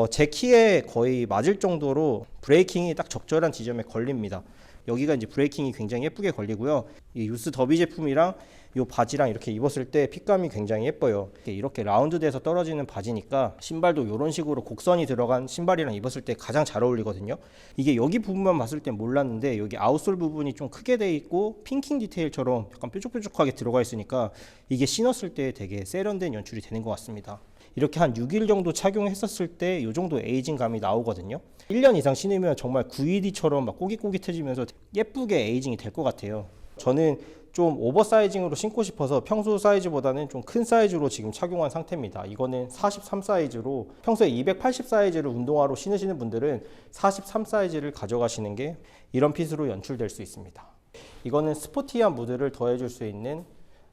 제 키에 거의 맞을 정도로 브레이킹이 딱 적절한 지점에 걸립니다. 여기가 이제 브레이킹이 굉장히 예쁘게 걸리고요. 이 유스 더비 제품이랑 이 바지랑 이렇게 입었을 때 핏감이 굉장히 예뻐요. 이렇게 라운드돼서 떨어지는 바지니까 신발도 이런 식으로 곡선이 들어간 신발이랑 입었을 때 가장 잘 어울리거든요. 이게 여기 부분만 봤을 땐 몰랐는데 여기 아웃솔 부분이 좀 크게 돼 있고 핑킹 디테일처럼 약간 뾰족뾰족하게 들어가 있으니까 이게 신었을 때 되게 세련된 연출이 되는 것 같습니다. 이렇게 한 6일 정도 착용했었을 때 이 정도 에이징 감이 나오거든요. 1년 이상 신으면 정말 9ED처럼 막 꼬깃꼬깃해지면서 예쁘게 에이징이 될 것 같아요. 저는 좀 오버사이징으로 신고 싶어서 평소 사이즈보다는 좀 큰 사이즈로 지금 착용한 상태입니다. 이거는 43 사이즈로 평소에 280 사이즈를 운동화로 신으시는 분들은 43 사이즈를 가져가시는 게 이런 핏으로 연출될 수 있습니다. 이거는 스포티한 무드를 더해줄 수 있는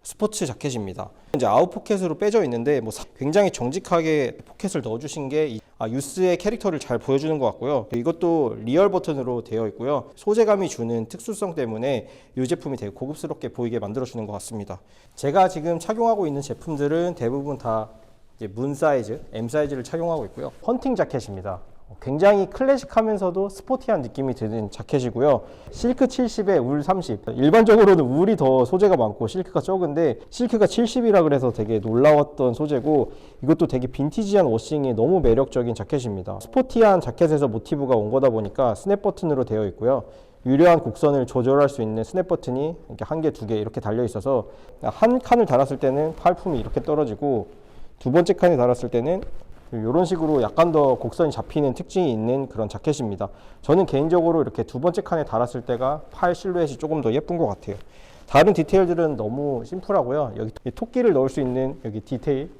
스포츠 자켓입니다. 이제 아웃 포켓으로 빼져 있는데 굉장히 정직하게 포켓을 넣어주신 게 유스의 캐릭터를 잘 보여주는 것 같고요. 이것도 리얼 버튼으로 되어 있고요. 소재감이 주는 특수성 때문에 이 제품이 되게 고급스럽게 보이게 만들어주는 것 같습니다. 제가 지금 착용하고 있는 제품들은 대부분 다 이제 문 사이즈, M 사이즈를 착용하고 있고요. 헌팅 자켓입니다. 굉장히 클래식하면서도 스포티한 느낌이 드는 자켓이고요. 실크 70에 울 30. 일반적으로는 울이 더 소재가 많고 실크가 적은데 실크가 70이라 그래서 되게 놀라웠던 소재고 이것도 되게 빈티지한 워싱이 너무 매력적인 자켓입니다. 스포티한 자켓에서 모티브가 온 거다 보니까 스냅 버튼으로 되어 있고요. 유려한 곡선을 조절할 수 있는 스냅 버튼이 이렇게 한 개, 두 개 이렇게 달려 있어서 한 칸을 달았을 때는 팔품이 이렇게 떨어지고 두 번째 칸에 달았을 때는 이런 식으로 약간 더 곡선이 잡히는 특징이 있는 그런 자켓입니다. 저는 개인적으로 이렇게 두 번째 칸에 달았을 때가 팔 실루엣이 조금 더 예쁜 것 같아요. 다른 디테일들은 너무 심플하고요. 여기 토끼를 넣을 수 있는 여기 디테일,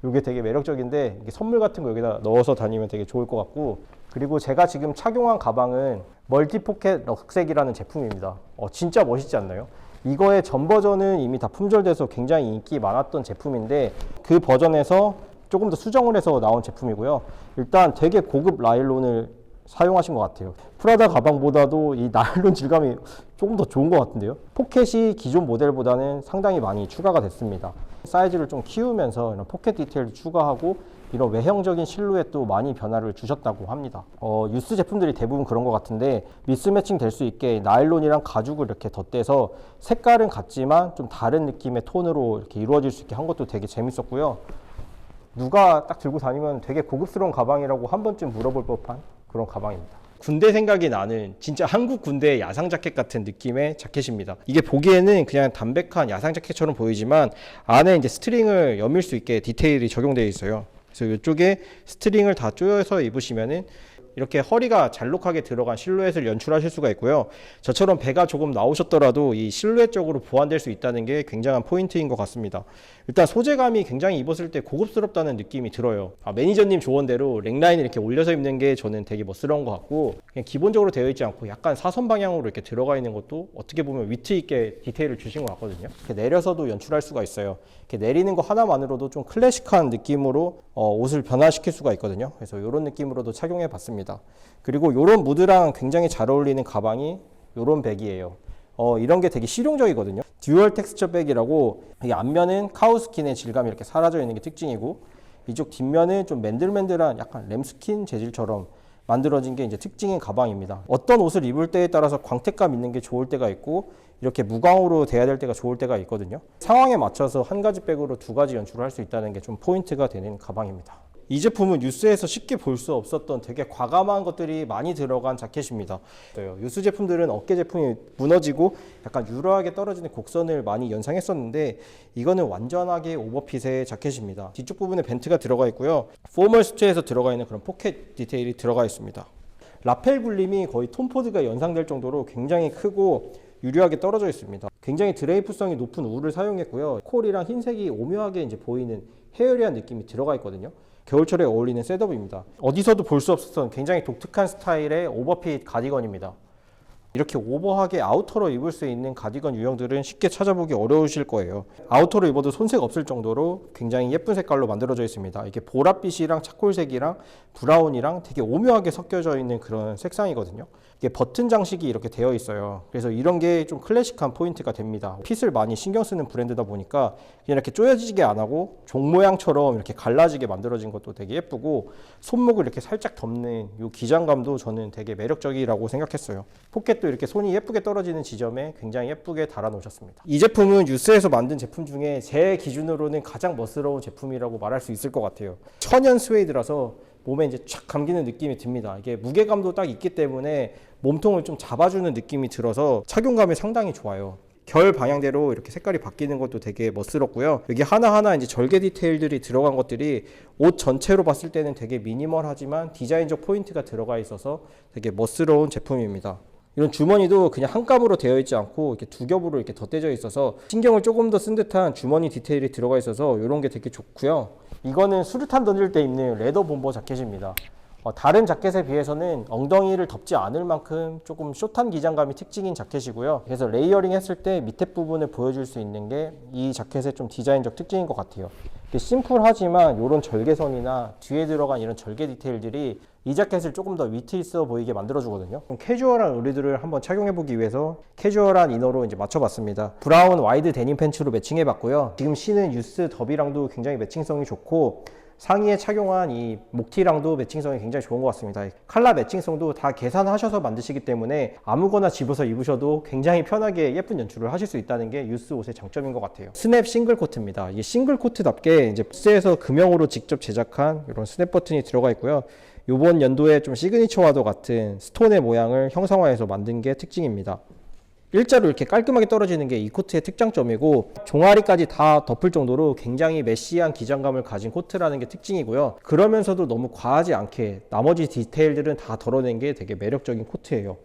이게 되게 매력적인데 이게 선물 같은 거 여기다 넣어서 다니면 되게 좋을 것 같고, 그리고 제가 지금 착용한 가방은 멀티포켓 럭색이라는 제품입니다. 진짜 멋있지 않나요? 이거의 전 버전은 이미 다 품절돼서 굉장히 인기 많았던 제품인데 그 버전에서 조금 더 수정을 해서 나온 제품이고요. 일단 되게 고급 나일론을 사용하신 것 같아요. 프라다 가방보다도 이 나일론 질감이 조금 더 좋은 것 같은데요. 포켓이 기존 모델보다는 상당히 많이 추가가 됐습니다. 사이즈를 좀 키우면서 이런 포켓 디테일도 추가하고 이런 외형적인 실루엣도 많이 변화를 주셨다고 합니다. 유스 제품들이 대부분 그런 것 같은데 미스매칭 될 수 있게 나일론이랑 가죽을 이렇게 덧대서 색깔은 같지만 좀 다른 느낌의 톤으로 이렇게 이루어질 수 있게 한 것도 되게 재밌었고요. 누가 딱 들고 다니면 되게 고급스러운 가방이라고 한 번쯤 물어볼 법한 그런 가방입니다. 군대 생각이 나는 진짜 한국 군대의 야상 자켓 같은 느낌의 자켓입니다. 이게 보기에는 그냥 담백한 야상 자켓처럼 보이지만 안에 이제 스트링을 여밀 수 있게 디테일이 적용되어 있어요. 그래서 이쪽에 스트링을 다 조여서 입으시면은 이렇게 허리가 잘록하게 들어간 실루엣을 연출하실 수가 있고요. 저처럼 배가 조금 나오셨더라도 이 실루엣적으로 보완될 수 있다는 게 굉장한 포인트인 것 같습니다. 일단 소재감이 굉장히 입었을 때 고급스럽다는 느낌이 들어요. 매니저님 조언대로 넥라인을 이렇게 올려서 입는 게 저는 되게 멋스러운 것 같고, 그냥 기본적으로 되어 있지 않고 약간 사선 방향으로 이렇게 들어가 있는 것도 어떻게 보면 위트 있게 디테일을 주신 것 같거든요. 이렇게 내려서도 연출할 수가 있어요. 이렇게 내리는 거 하나만으로도 좀 클래식한 느낌으로 옷을 변화시킬 수가 있거든요. 그래서 이런 느낌으로도 착용해 봤습니다. 그리고 이런 무드랑 굉장히 잘 어울리는 가방이 이런 백이에요. 이런 게 되게 실용적이거든요. 듀얼 텍스처 백이라고, 이 앞면은 카우스킨의 질감이 이렇게 사라져 있는 게 특징이고 이쪽 뒷면은 좀 맨들맨들한 약간 램스킨 재질처럼 만들어진 게 이제 특징인 가방입니다. 어떤 옷을 입을 때에 따라서 광택감 있는 게 좋을 때가 있고 이렇게 무광으로 돼야 될 때가 좋을 때가 있거든요. 상황에 맞춰서 한 가지 백으로 두 가지 연출을 할 수 있다는 게 좀 포인트가 되는 가방입니다. 이 제품은 유스에서 쉽게 볼 수 없었던 되게 과감한 것들이 많이 들어간 자켓입니다. 유스 제품들은 어깨 제품이 무너지고 약간 유려하게 떨어지는 곡선을 많이 연상했었는데 이거는 완전하게 오버핏의 자켓입니다. 뒤쪽 부분에 벤트가 들어가 있고요. 포멀 수트에서 들어가 있는 그런 포켓 디테일이 들어가 있습니다. 라펠 굴림이 거의 톰포드가 연상될 정도로 굉장히 크고 유려하게 떨어져 있습니다. 굉장히 드레이프성이 높은 울을 사용했고요. 콜이랑 흰색이 오묘하게 이제 보이는 헤어리한 느낌이 들어가 있거든요. 겨울철에 어울리는 셋업입니다. 어디서도 볼 수 없었던 굉장히 독특한 스타일의 오버핏 가디건입니다. 이렇게 오버하게 아우터로 입을 수 있는 가디건 유형들은 쉽게 찾아보기 어려우실 거예요. 아우터로 입어도 손색 없을 정도로 굉장히 예쁜 색깔로 만들어져 있습니다. 이게 보랏빛이랑 차콜색이랑 브라운이랑 되게 오묘하게 섞여져 있는 그런 색상이거든요. 이게 버튼 장식이 이렇게 되어 있어요. 그래서 이런 게 좀 클래식한 포인트가 됩니다. 핏을 많이 신경 쓰는 브랜드다 보니까 그냥 이렇게 쪼여지게 안 하고 종 모양처럼 이렇게 갈라지게 만들어진 것도 되게 예쁘고, 손목을 이렇게 살짝 덮는 이 기장감도 저는 되게 매력적이라고 생각했어요. 포켓도 이렇게 손이 예쁘게 떨어지는 지점에 굉장히 예쁘게 달아 놓으셨습니다. 이 제품은 유스에서 만든 제품 중에 제 기준으로는 가장 멋스러운 제품이라고 말할 수 있을 것 같아요. 천연 스웨이드라서 몸에 이제 촥 감기는 느낌이 듭니다. 이게 무게감도 딱 있기 때문에 몸통을 좀 잡아주는 느낌이 들어서 착용감이 상당히 좋아요. 결 방향대로 이렇게 색깔이 바뀌는 것도 되게 멋스럽고요. 여기 하나하나 이제 절개 디테일들이 들어간 것들이 옷 전체로 봤을 때는 되게 미니멀하지만 디자인적 포인트가 들어가 있어서 되게 멋스러운 제품입니다. 이런 주머니도 그냥 한 감으로 되어 있지 않고 이렇게 두 겹으로 이렇게 덧대져 있어서 신경을 조금 더 쓴 듯한 주머니 디테일이 들어가 있어서 이런 게 되게 좋고요. 이거는 수류탄 던질 때 입는 레더 bomber 자켓입니다. 다른 자켓에 비해서는 엉덩이를 덮지 않을 만큼 조금 숏한 기장감이 특징인 자켓이고요. 그래서 레이어링 했을 때 밑에 부분을 보여줄 수 있는 게 이 자켓의 좀 디자인적 특징인 것 같아요. 심플하지만 이런 절개선이나 뒤에 들어간 이런 절개 디테일들이 이 자켓을 조금 더 위트 있어 보이게 만들어주거든요. 좀 캐주얼한 의류들을 한번 착용해보기 위해서 캐주얼한 이너로 이제 맞춰봤습니다. 브라운 와이드 데님 팬츠로 매칭해봤고요. 지금 신은 유스 더비랑도 굉장히 매칭성이 좋고, 상의에 착용한 이 목티랑도 매칭성이 굉장히 좋은 것 같습니다. 컬러 매칭성도 다 계산하셔서 만드시기 때문에 아무거나 집어서 입으셔도 굉장히 편하게 예쁜 연출을 하실 수 있다는 게 유스 옷의 장점인 것 같아요. 스냅 싱글 코트입니다. 이게 싱글 코트답게 이제 유스에서 금형으로 직접 제작한 이런 스냅 버튼이 들어가 있고요. 이번 연도에 좀 시그니처와도 같은 스톤의 모양을 형상화해서 만든 게 특징입니다. 일자로 이렇게 깔끔하게 떨어지는 게 이 코트의 특장점이고, 종아리까지 다 덮을 정도로 굉장히 메시한 기장감을 가진 코트라는 게 특징이고요. 그러면서도 너무 과하지 않게 나머지 디테일들은 다 덜어낸 게 되게 매력적인 코트예요.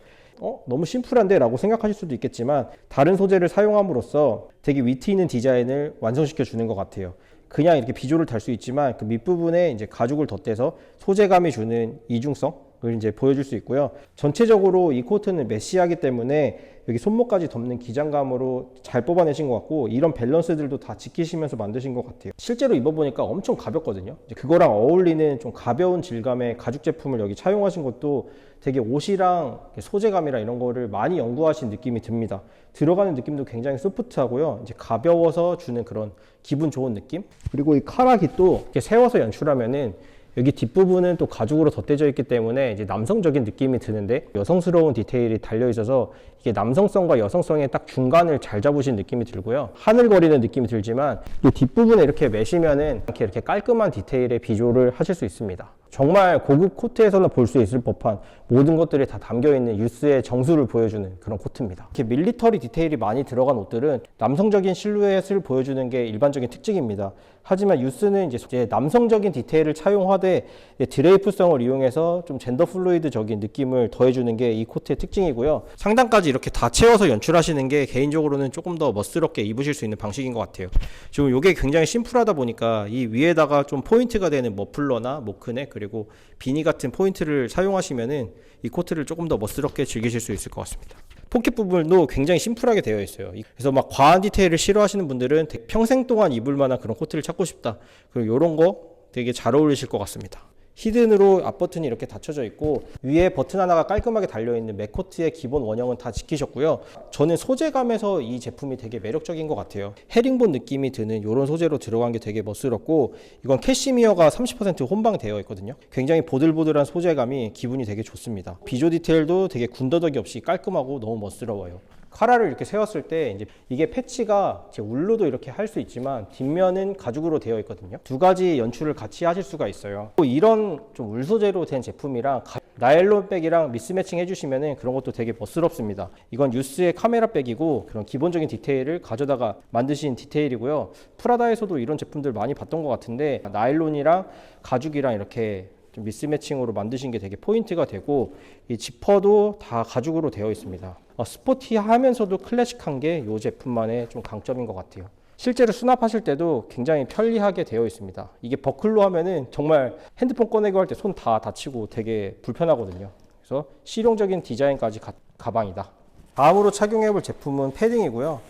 너무 심플한데? 라고 생각하실 수도 있겠지만 다른 소재를 사용함으로써 되게 위트 있는 디자인을 완성시켜 주는 것 같아요. 그냥 이렇게 비조를 달 수 있지만 그 밑부분에 이제 가죽을 덧대서 소재감이 주는 이중성을 이제 보여줄 수 있고요. 전체적으로 이 코트는 메시하기 때문에 여기 손목까지 덮는 기장감으로 잘 뽑아내신 것 같고, 이런 밸런스들도 다 지키시면서 만드신 것 같아요. 실제로 입어보니까 엄청 가볍거든요. 이제 그거랑 어울리는 좀 가벼운 질감의 가죽 제품을 여기 차용하신 것도 되게 옷이랑 소재감이랑 이런 거를 많이 연구하신 느낌이 듭니다. 들어가는 느낌도 굉장히 소프트하고요. 이제 가벼워서 주는 그런 기분 좋은 느낌? 그리고 이 카라기 또 이렇게 세워서 연출하면은 여기 뒷부분은 또 가죽으로 덧대져 있기 때문에 이제 남성적인 느낌이 드는데, 여성스러운 디테일이 달려 있어서 이게 남성성과 여성성의 딱 중간을 잘 잡으신 느낌이 들고요. 하늘거리는 느낌이 들지만 이 뒷부분에 이렇게 매시면은 이렇게 깔끔한 디테일의 비조를 하실 수 있습니다. 정말 고급 코트에서는 볼 수 있을 법한 모든 것들이 다 담겨있는 유스의 정수를 보여주는 그런 코트입니다. 이렇게 밀리터리 디테일이 많이 들어간 옷들은 남성적인 실루엣을 보여주는 게 일반적인 특징입니다. 하지만 유스는 이제 남성적인 디테일을 차용하되 드레이프성을 이용해서 좀 젠더 플루이드적인 느낌을 더해주는 게 이 코트의 특징이고요. 상단까지 이렇게 다 채워서 연출하시는 게 개인적으로는 조금 더 멋스럽게 입으실 수 있는 방식인 것 같아요. 지금 이게 굉장히 심플하다 보니까 이 위에다가 좀 포인트가 되는 머플러나 모크넥 그리고 비니 같은 포인트를 사용하시면은 이 코트를 조금 더 멋스럽게 즐기실 수 있을 것 같습니다. 포켓 부분도 굉장히 심플하게 되어 있어요. 그래서 막 과한 디테일을 싫어하시는 분들은 평생 동안 입을 만한 그런 코트를 찾고 싶다, 그리고 이런 거 되게 잘 어울리실 것 같습니다. 히든으로 앞버튼이 이렇게 닫혀져 있고, 위에 버튼 하나가 깔끔하게 달려있는 맥코트의 기본 원형은 다 지키셨고요. 저는 소재감에서 이 제품이 되게 매력적인 것 같아요. 헤링본 느낌이 드는 이런 소재로 들어간 게 되게 멋스럽고, 이건 캐시미어가 30% 혼방되어 있거든요. 굉장히 보들보들한 소재감이 기분이 되게 좋습니다. 비조 디테일도 되게 군더더기 없이 깔끔하고 너무 멋스러워요. 카라를 이렇게 세웠을 때 이제 이게 패치가 울로도 이렇게 할 수 있지만 뒷면은 가죽으로 되어 있거든요. 두 가지 연출을 같이 하실 수가 있어요. 또 이런 좀 울 소재로 된 제품이랑 나일론 백이랑 미스매칭 해주시면은 그런 것도 되게 멋스럽습니다. 이건 유스의 카메라 백이고, 그런 기본적인 디테일을 가져다가 만드신 디테일이고요. 프라다에서도 이런 제품들 많이 봤던 것 같은데, 나일론이랑 가죽이랑 이렇게 좀 미스매칭으로 만드신 게 되게 포인트가 되고, 이 지퍼도 다 가죽으로 되어 있습니다. 스포티하면서도 클래식한 게 이 제품만의 좀 강점인 것 같아요. 실제로 수납하실 때도 굉장히 편리하게 되어 있습니다. 이게 버클로 하면은 정말 핸드폰 꺼내고 할 때 손 다 다치고 되게 불편하거든요. 그래서 실용적인 디자인까지 가방이다. 다음으로 착용해볼 제품은 패딩이고요.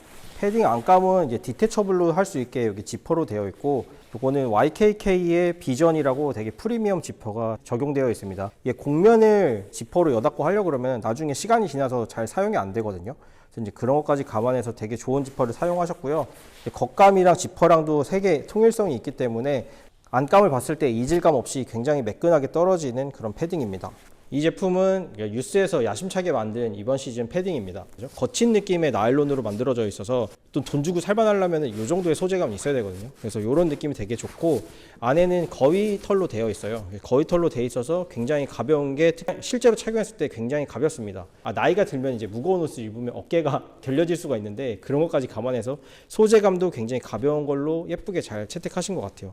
패딩 안감은 이제 디태처블로 할 수 있게 여기 지퍼로 되어 있고, 요거는 YKK의 비전이라고 되게 프리미엄 지퍼가 적용되어 있습니다. 이게 곡면을 지퍼로 여닫고 하려고 그러면 나중에 시간이 지나서 잘 사용이 안 되거든요. 그래서 이제 그런 것까지 감안해서 되게 좋은 지퍼를 사용하셨고요. 겉감이랑 지퍼랑도 색의 통일성이 있기 때문에 안감을 봤을 때 이질감 없이 굉장히 매끈하게 떨어지는 그런 패딩입니다. 이 제품은 유스에서 야심차게 만든 이번 시즌 패딩입니다. 거친 느낌의 나일론으로 만들어져 있어서 또 돈 주고 살만하려면 이 정도의 소재감이 있어야 되거든요. 그래서 이런 느낌이 되게 좋고, 안에는 거위 털로 되어 있어요. 거위 털로 되어 있어서 굉장히 가벼운 게 실제로 착용했을 때 굉장히 가볍습니다. 나이가 들면 이제 무거운 옷을 입으면 어깨가 결려질 수가 있는데, 그런 것까지 감안해서 소재감도 굉장히 가벼운 걸로 예쁘게 잘 채택하신 것 같아요.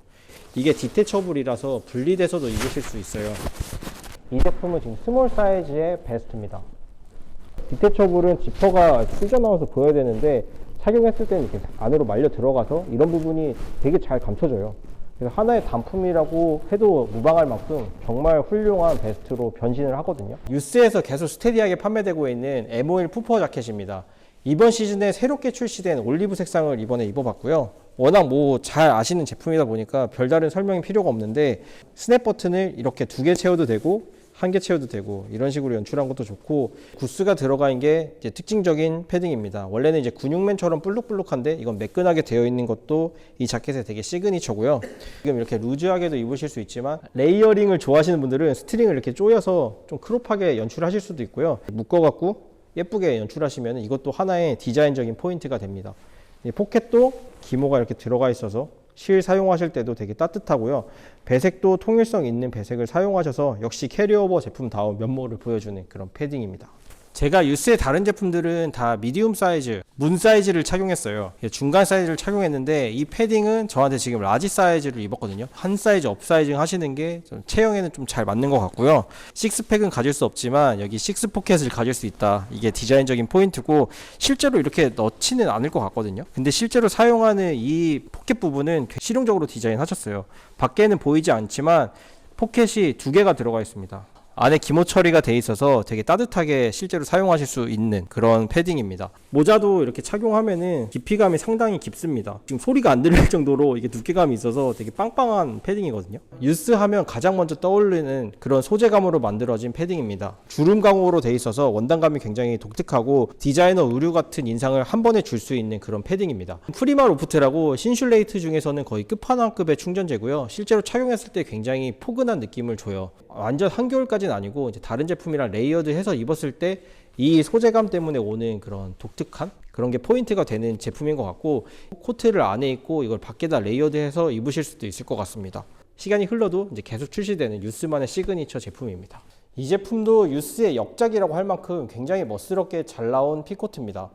이게 디태처블이라서 분리돼서도 입으실 수 있어요. 이 제품은 지금 스몰 사이즈의 베스트입니다. 디태처블은 지퍼가 찢어나와서 보여야 되는데, 착용했을 때는 이렇게 안으로 말려 들어가서 이런 부분이 되게 잘 감춰져요. 그래서 하나의 단품이라고 해도 무방할 만큼 정말 훌륭한 베스트로 변신을 하거든요. 유스에서 계속 스테디하게 판매되고 있는 M51 푸퍼 자켓입니다. 이번 시즌에 새롭게 출시된 올리브 색상을 이번에 입어봤고요. 워낙 잘 아시는 제품이다 보니까 별다른 설명이 필요가 없는데, 스냅 버튼을 이렇게 2개 채워도 되고 1개 채워도 되고 이런 식으로 연출한 것도 좋고, 구스가 들어간 게 이제 특징적인 패딩입니다. 원래는 이제 근육맨처럼 볼록볼록한데 이건 매끈하게 되어 있는 것도 이 자켓의 되게 시그니처고요. 지금 이렇게 루즈하게도 입으실 수 있지만, 레이어링을 좋아하시는 분들은 스트링을 이렇게 조여서 좀 크롭하게 연출하실 수도 있고요. 묶어갖고 예쁘게 연출하시면 이것도 하나의 디자인적인 포인트가 됩니다. 포켓도 기모가 이렇게 들어가 있어서 실 사용하실 때도 되게 따뜻하고요. 배색도 통일성 있는 배색을 사용하셔서 역시 캐리오버 제품다운 면모를 보여주는 그런 패딩입니다. 제가 유스의 다른 제품들은 다 미디움 사이즈, 문 사이즈를 착용했어요. 중간 사이즈를 착용했는데, 이 패딩은 저한테 지금 라지 사이즈를 입었거든요. 한 사이즈 업 사이징 하시는 게 좀 체형에는 좀 잘 맞는 것 같고요. 식스팩은 가질 수 없지만 여기 식스 포켓을 가질 수 있다. 이게 디자인적인 포인트고, 실제로 이렇게 넣지는 않을 것 같거든요. 근데 실제로 사용하는 이 포켓 부분은 실용적으로 디자인하셨어요. 밖에는 보이지 않지만 포켓이 2개가 들어가 있습니다. 안에 기모 처리가 돼 있어서 되게 따뜻하게 실제로 사용하실 수 있는 그런 패딩입니다. 모자도 이렇게 착용하면은 깊이감이 상당히 깊습니다. 지금 소리가 안 들릴 정도로 이게 두께감이 있어서 되게 빵빵한 패딩이거든요. 유스 하면 가장 먼저 떠오르는 그런 소재감으로 만들어진 패딩입니다. 주름 강으로 돼 있어서 원단감이 굉장히 독특하고 디자이너 의류 같은 인상을 한 번에 줄 수 있는 그런 패딩입니다. 프리마 로프트라고 신슐레이트 중에서는 거의 끝판왕급의 충전재고요. 실제로 착용했을 때 굉장히 포근한 느낌을 줘요. 완전 한겨울까지는 아니고 이제 다른 제품이랑 레이어드해서 입었을 때 이 소재감 때문에 오는 그런 독특한 그런 게 포인트가 되는 제품인 것 같고, 코트를 안에 입고 이걸 밖에다 레이어드해서 입으실 수도 있을 것 같습니다. 시간이 흘러도 이제 계속 출시되는 유스만의 시그니처 제품입니다. 이 제품도 유스의 역작이라고 할 만큼 굉장히 멋스럽게 잘 나온 피코트입니다.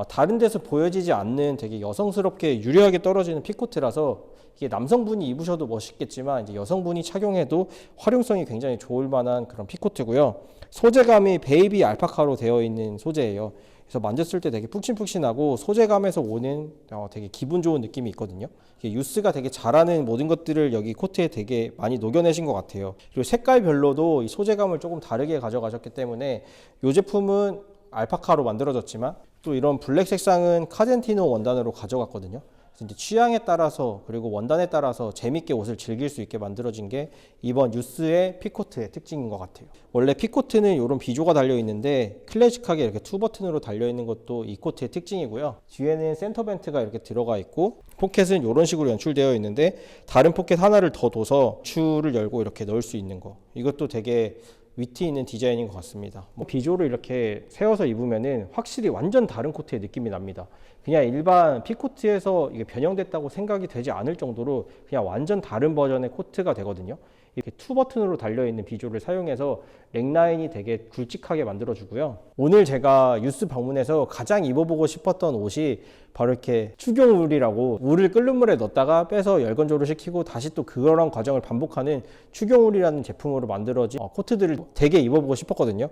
다른 데서 보여지지 않는 되게 여성스럽게 유려하게 떨어지는 피코트라서 이게 남성분이 입으셔도 멋있겠지만 이제 여성분이 착용해도 활용성이 굉장히 좋을 만한 그런 피코트고요. 소재감이 베이비 알파카로 되어 있는 소재예요. 그래서 만졌을 때 되게 푹신푹신하고 소재감에서 오는 되게 기분 좋은 느낌이 있거든요. 유스가 되게 잘하는 모든 것들을 여기 코트에 되게 많이 녹여내신 것 같아요. 그리고 색깔별로도 이 소재감을 조금 다르게 가져가셨기 때문에 이 제품은 알파카로 만들어졌지만 또 이런 블랙 색상은 카젠티노 원단으로 가져갔거든요. 그래서 이제 취향에 따라서 그리고 원단에 따라서 재밌게 옷을 즐길 수 있게 만들어진 게 이번 유스의 피코트의 특징인 것 같아요. 원래 피코트는 이런 비조가 달려 있는데 클래식하게 이렇게 2버튼으로 달려 있는 것도 이 코트의 특징이고요. 뒤에는 센터 벤트가 이렇게 들어가 있고, 포켓은 이런 식으로 연출되어 있는데 다른 포켓 하나를 더 둬서 추를 열고 이렇게 넣을 수 있는 거, 이것도 되게 위트 있는 디자인인 것 같습니다. 비조를 이렇게 세워서 입으면은 확실히 완전 다른 코트의 느낌이 납니다. 그냥 일반 피코트에서 이게 변형됐다고 생각이 되지 않을 정도로 그냥 완전 다른 버전의 코트가 되거든요. 이렇게 2버튼으로 달려있는 비조를 사용해서 넥라인이 되게 굵직하게 만들어주고요. 오늘 제가 유스 방문해서 가장 입어보고 싶었던 옷이 바로 이렇게 추경울이라고, 울을 끓는 물에 넣었다가 빼서 열건조를 시키고 다시 또 그런 과정을 반복하는 추경울이라는 제품으로 만들어진 코트들을 되게 입어보고 싶었거든요.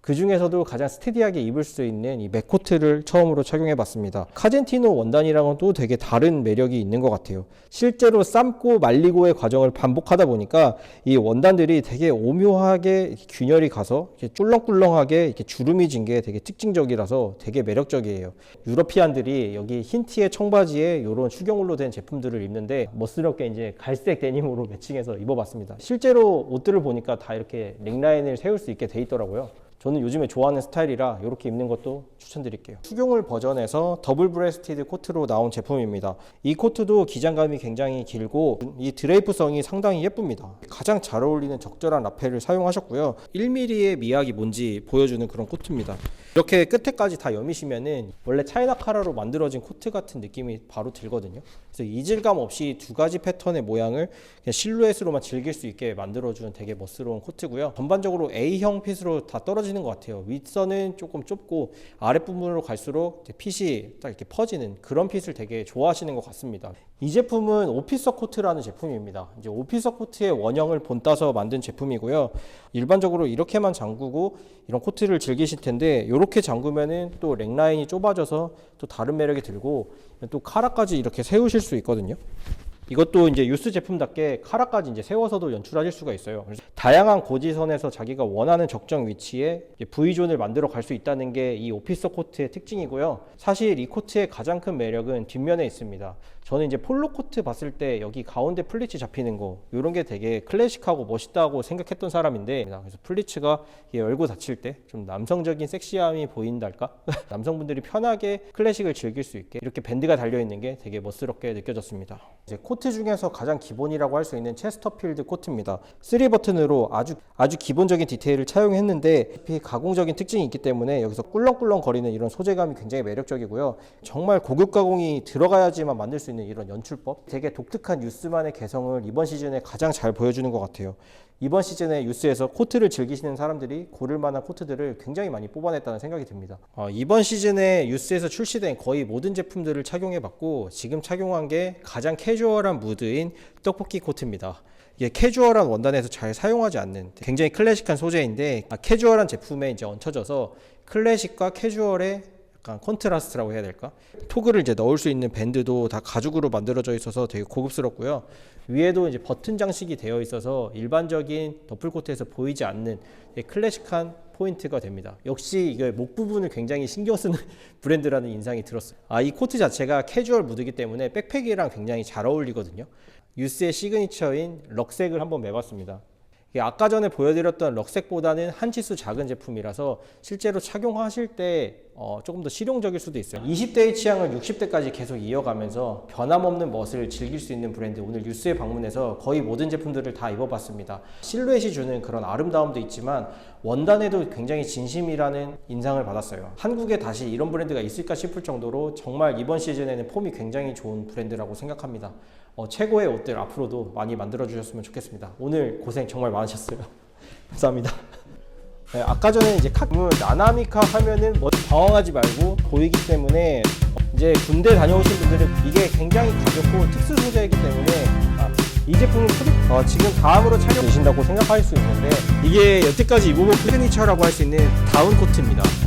그 중에서도 가장 스테디하게 입을 수 있는 이 맥코트를 처음으로 착용해 봤습니다. 카젠티노 원단이랑은 또 되게 다른 매력이 있는 것 같아요. 실제로 삶고 말리고의 과정을 반복하다 보니까 이 원단들이 되게 오묘하게 균열이 가서 이렇게 꿀렁꿀렁하게 이렇게 주름이 진 게 되게 특징적이라서 되게 매력적이에요. 유러피안들이 여기 흰 티에 청바지에 이런 추경울로 된 제품들을 입는데 멋스럽게 이제 갈색 데님으로 매칭해서 입어봤습니다. 실제로 옷들을 보니까 다 이렇게 넥라인을 세울 수 있게 돼 있더라고요. 저는 요즘에 좋아하는 스타일이라 이렇게 입는 것도 추천드릴게요. 수경울 버전에서 더블 브레스티드 코트로 나온 제품입니다. 이 코트도 기장감이 굉장히 길고 이 드레이프성이 상당히 예쁩니다. 가장 잘 어울리는 적절한 라펠을 사용하셨고요. 1mm의 미학이 뭔지 보여주는 그런 코트입니다. 이렇게 끝에까지 다 여미시면은 원래 차이나 카라로 만들어진 코트 같은 느낌이 바로 들거든요. 그래서 이질감 없이 두 가지 패턴의 모양을 그냥 실루엣으로만 즐길 수 있게 만들어주는 되게 멋스러운 코트고요. 전반적으로 A형 핏으로 다 떨어지는 것 같아요. 윗선은 조금 좁고 아랫부분으로 갈수록 핏이 딱 이렇게 퍼지는 그런 핏을 되게 좋아하시는 것 같습니다. 이 제품은 오피서 코트라는 제품입니다. 이제 오피서 코트의 원형을 본따서 만든 제품이고요. 일반적으로 이렇게만 잠그고 이런 코트를 즐기실 텐데 이렇게 잠그면은 또 넥라인이 좁아져서 또 다른 매력이 들고 또 카라까지 이렇게 세우실 수 있거든요. 이것도 이제 유스 제품답게 카라까지 이제 세워서도 연출하실 수가 있어요. 그래서 다양한 고지선에서 자기가 원하는 적정 위치에 V존을 만들어 갈 수 있다는 게 이 오피서 코트의 특징이고요. 사실 이 코트의 가장 큰 매력은 뒷면에 있습니다. 저는 이제 폴로 코트 봤을 때 여기 가운데 플리츠 잡히는 거 이런 게 되게 클래식하고 멋있다고 생각했던 사람인데 그래서 플리츠가 열고 닫힐 때 좀 남성적인 섹시함이 보인달까? 남성분들이 편하게 클래식을 즐길 수 있게 이렇게 밴드가 달려있는 게 되게 멋스럽게 느껴졌습니다. 이제 코트 중에서 가장 기본이라고 할 수 있는 체스터필드 코트입니다. 3버튼으로 아주 기본적인 디테일을 차용했는데 가공적인 특징이 있기 때문에 여기서 꿀렁꿀렁 거리는 이런 소재감이 굉장히 매력적이고요. 정말 고급 가공이 들어가야지만 만들 수 있는 이런 연출법, 되게 독특한 유스만의 개성을 이번 시즌에 가장 잘 보여주는 것 같아요. 이번 시즌에 유스에서 코트를 즐기시는 사람들이 고를 만한 코트들을 굉장히 많이 뽑아냈다는 생각이 듭니다. 이번 시즌에 유스에서 출시된 거의 모든 제품들을 착용해봤고 지금 착용한 게 가장 캐주얼한 무드인 떡볶이 코트입니다. 이게 캐주얼한 원단에서 잘 사용하지 않는 굉장히 클래식한 소재인데 캐주얼한 제품에 이제 얹혀져서 클래식과 캐주얼의 약간 컨트라스트라고 해야 될까? 토그를 이제 넣을 수 있는 밴드도 다 가죽으로 만들어져 있어서 되게 고급스럽고요. 위에도 이제 버튼 장식이 되어 있어서 일반적인 더플코트에서 보이지 않는 클래식한 포인트가 됩니다. 역시 이게 목 부분을 굉장히 신경 쓰는 브랜드라는 인상이 들었어요. 이 코트 자체가 캐주얼 무드이기 때문에 백팩이랑 굉장히 잘 어울리거든요. 유스의 시그니처인 럭색을 한번 매봤습니다. 아까 전에 보여드렸던 럭색보다는 한 치수 작은 제품이라서 실제로 착용하실 때 조금 더 실용적일 수도 있어요. 20대의 취향을 60대까지 계속 이어가면서 변함없는 멋을 즐길 수 있는 브랜드, 오늘 유스에 방문해서 거의 모든 제품들을 다 입어봤습니다. 실루엣이 주는 그런 아름다움도 있지만 원단에도 굉장히 진심이라는 인상을 받았어요. 한국에 다시 이런 브랜드가 있을까 싶을 정도로 정말 이번 시즌에는 폼이 굉장히 좋은 브랜드라고 생각합니다. 최고의 옷들 앞으로도 많이 만들어 주셨으면 좋겠습니다. 오늘 고생 정말 많으셨어요. 감사합니다. 네, 아까 전에 이제 나나미카 하면은 뭐 당황하지 말고 보이기 때문에 이제 군대 다녀오신 분들은 이게 굉장히 가볍고 특수 소재이기 때문에 이 제품은 지금 다음으로 착용되신다고 생각할 수 있는데 이게 여태까지 입어본 시그니처라고 할 수 있는 다운 코트입니다.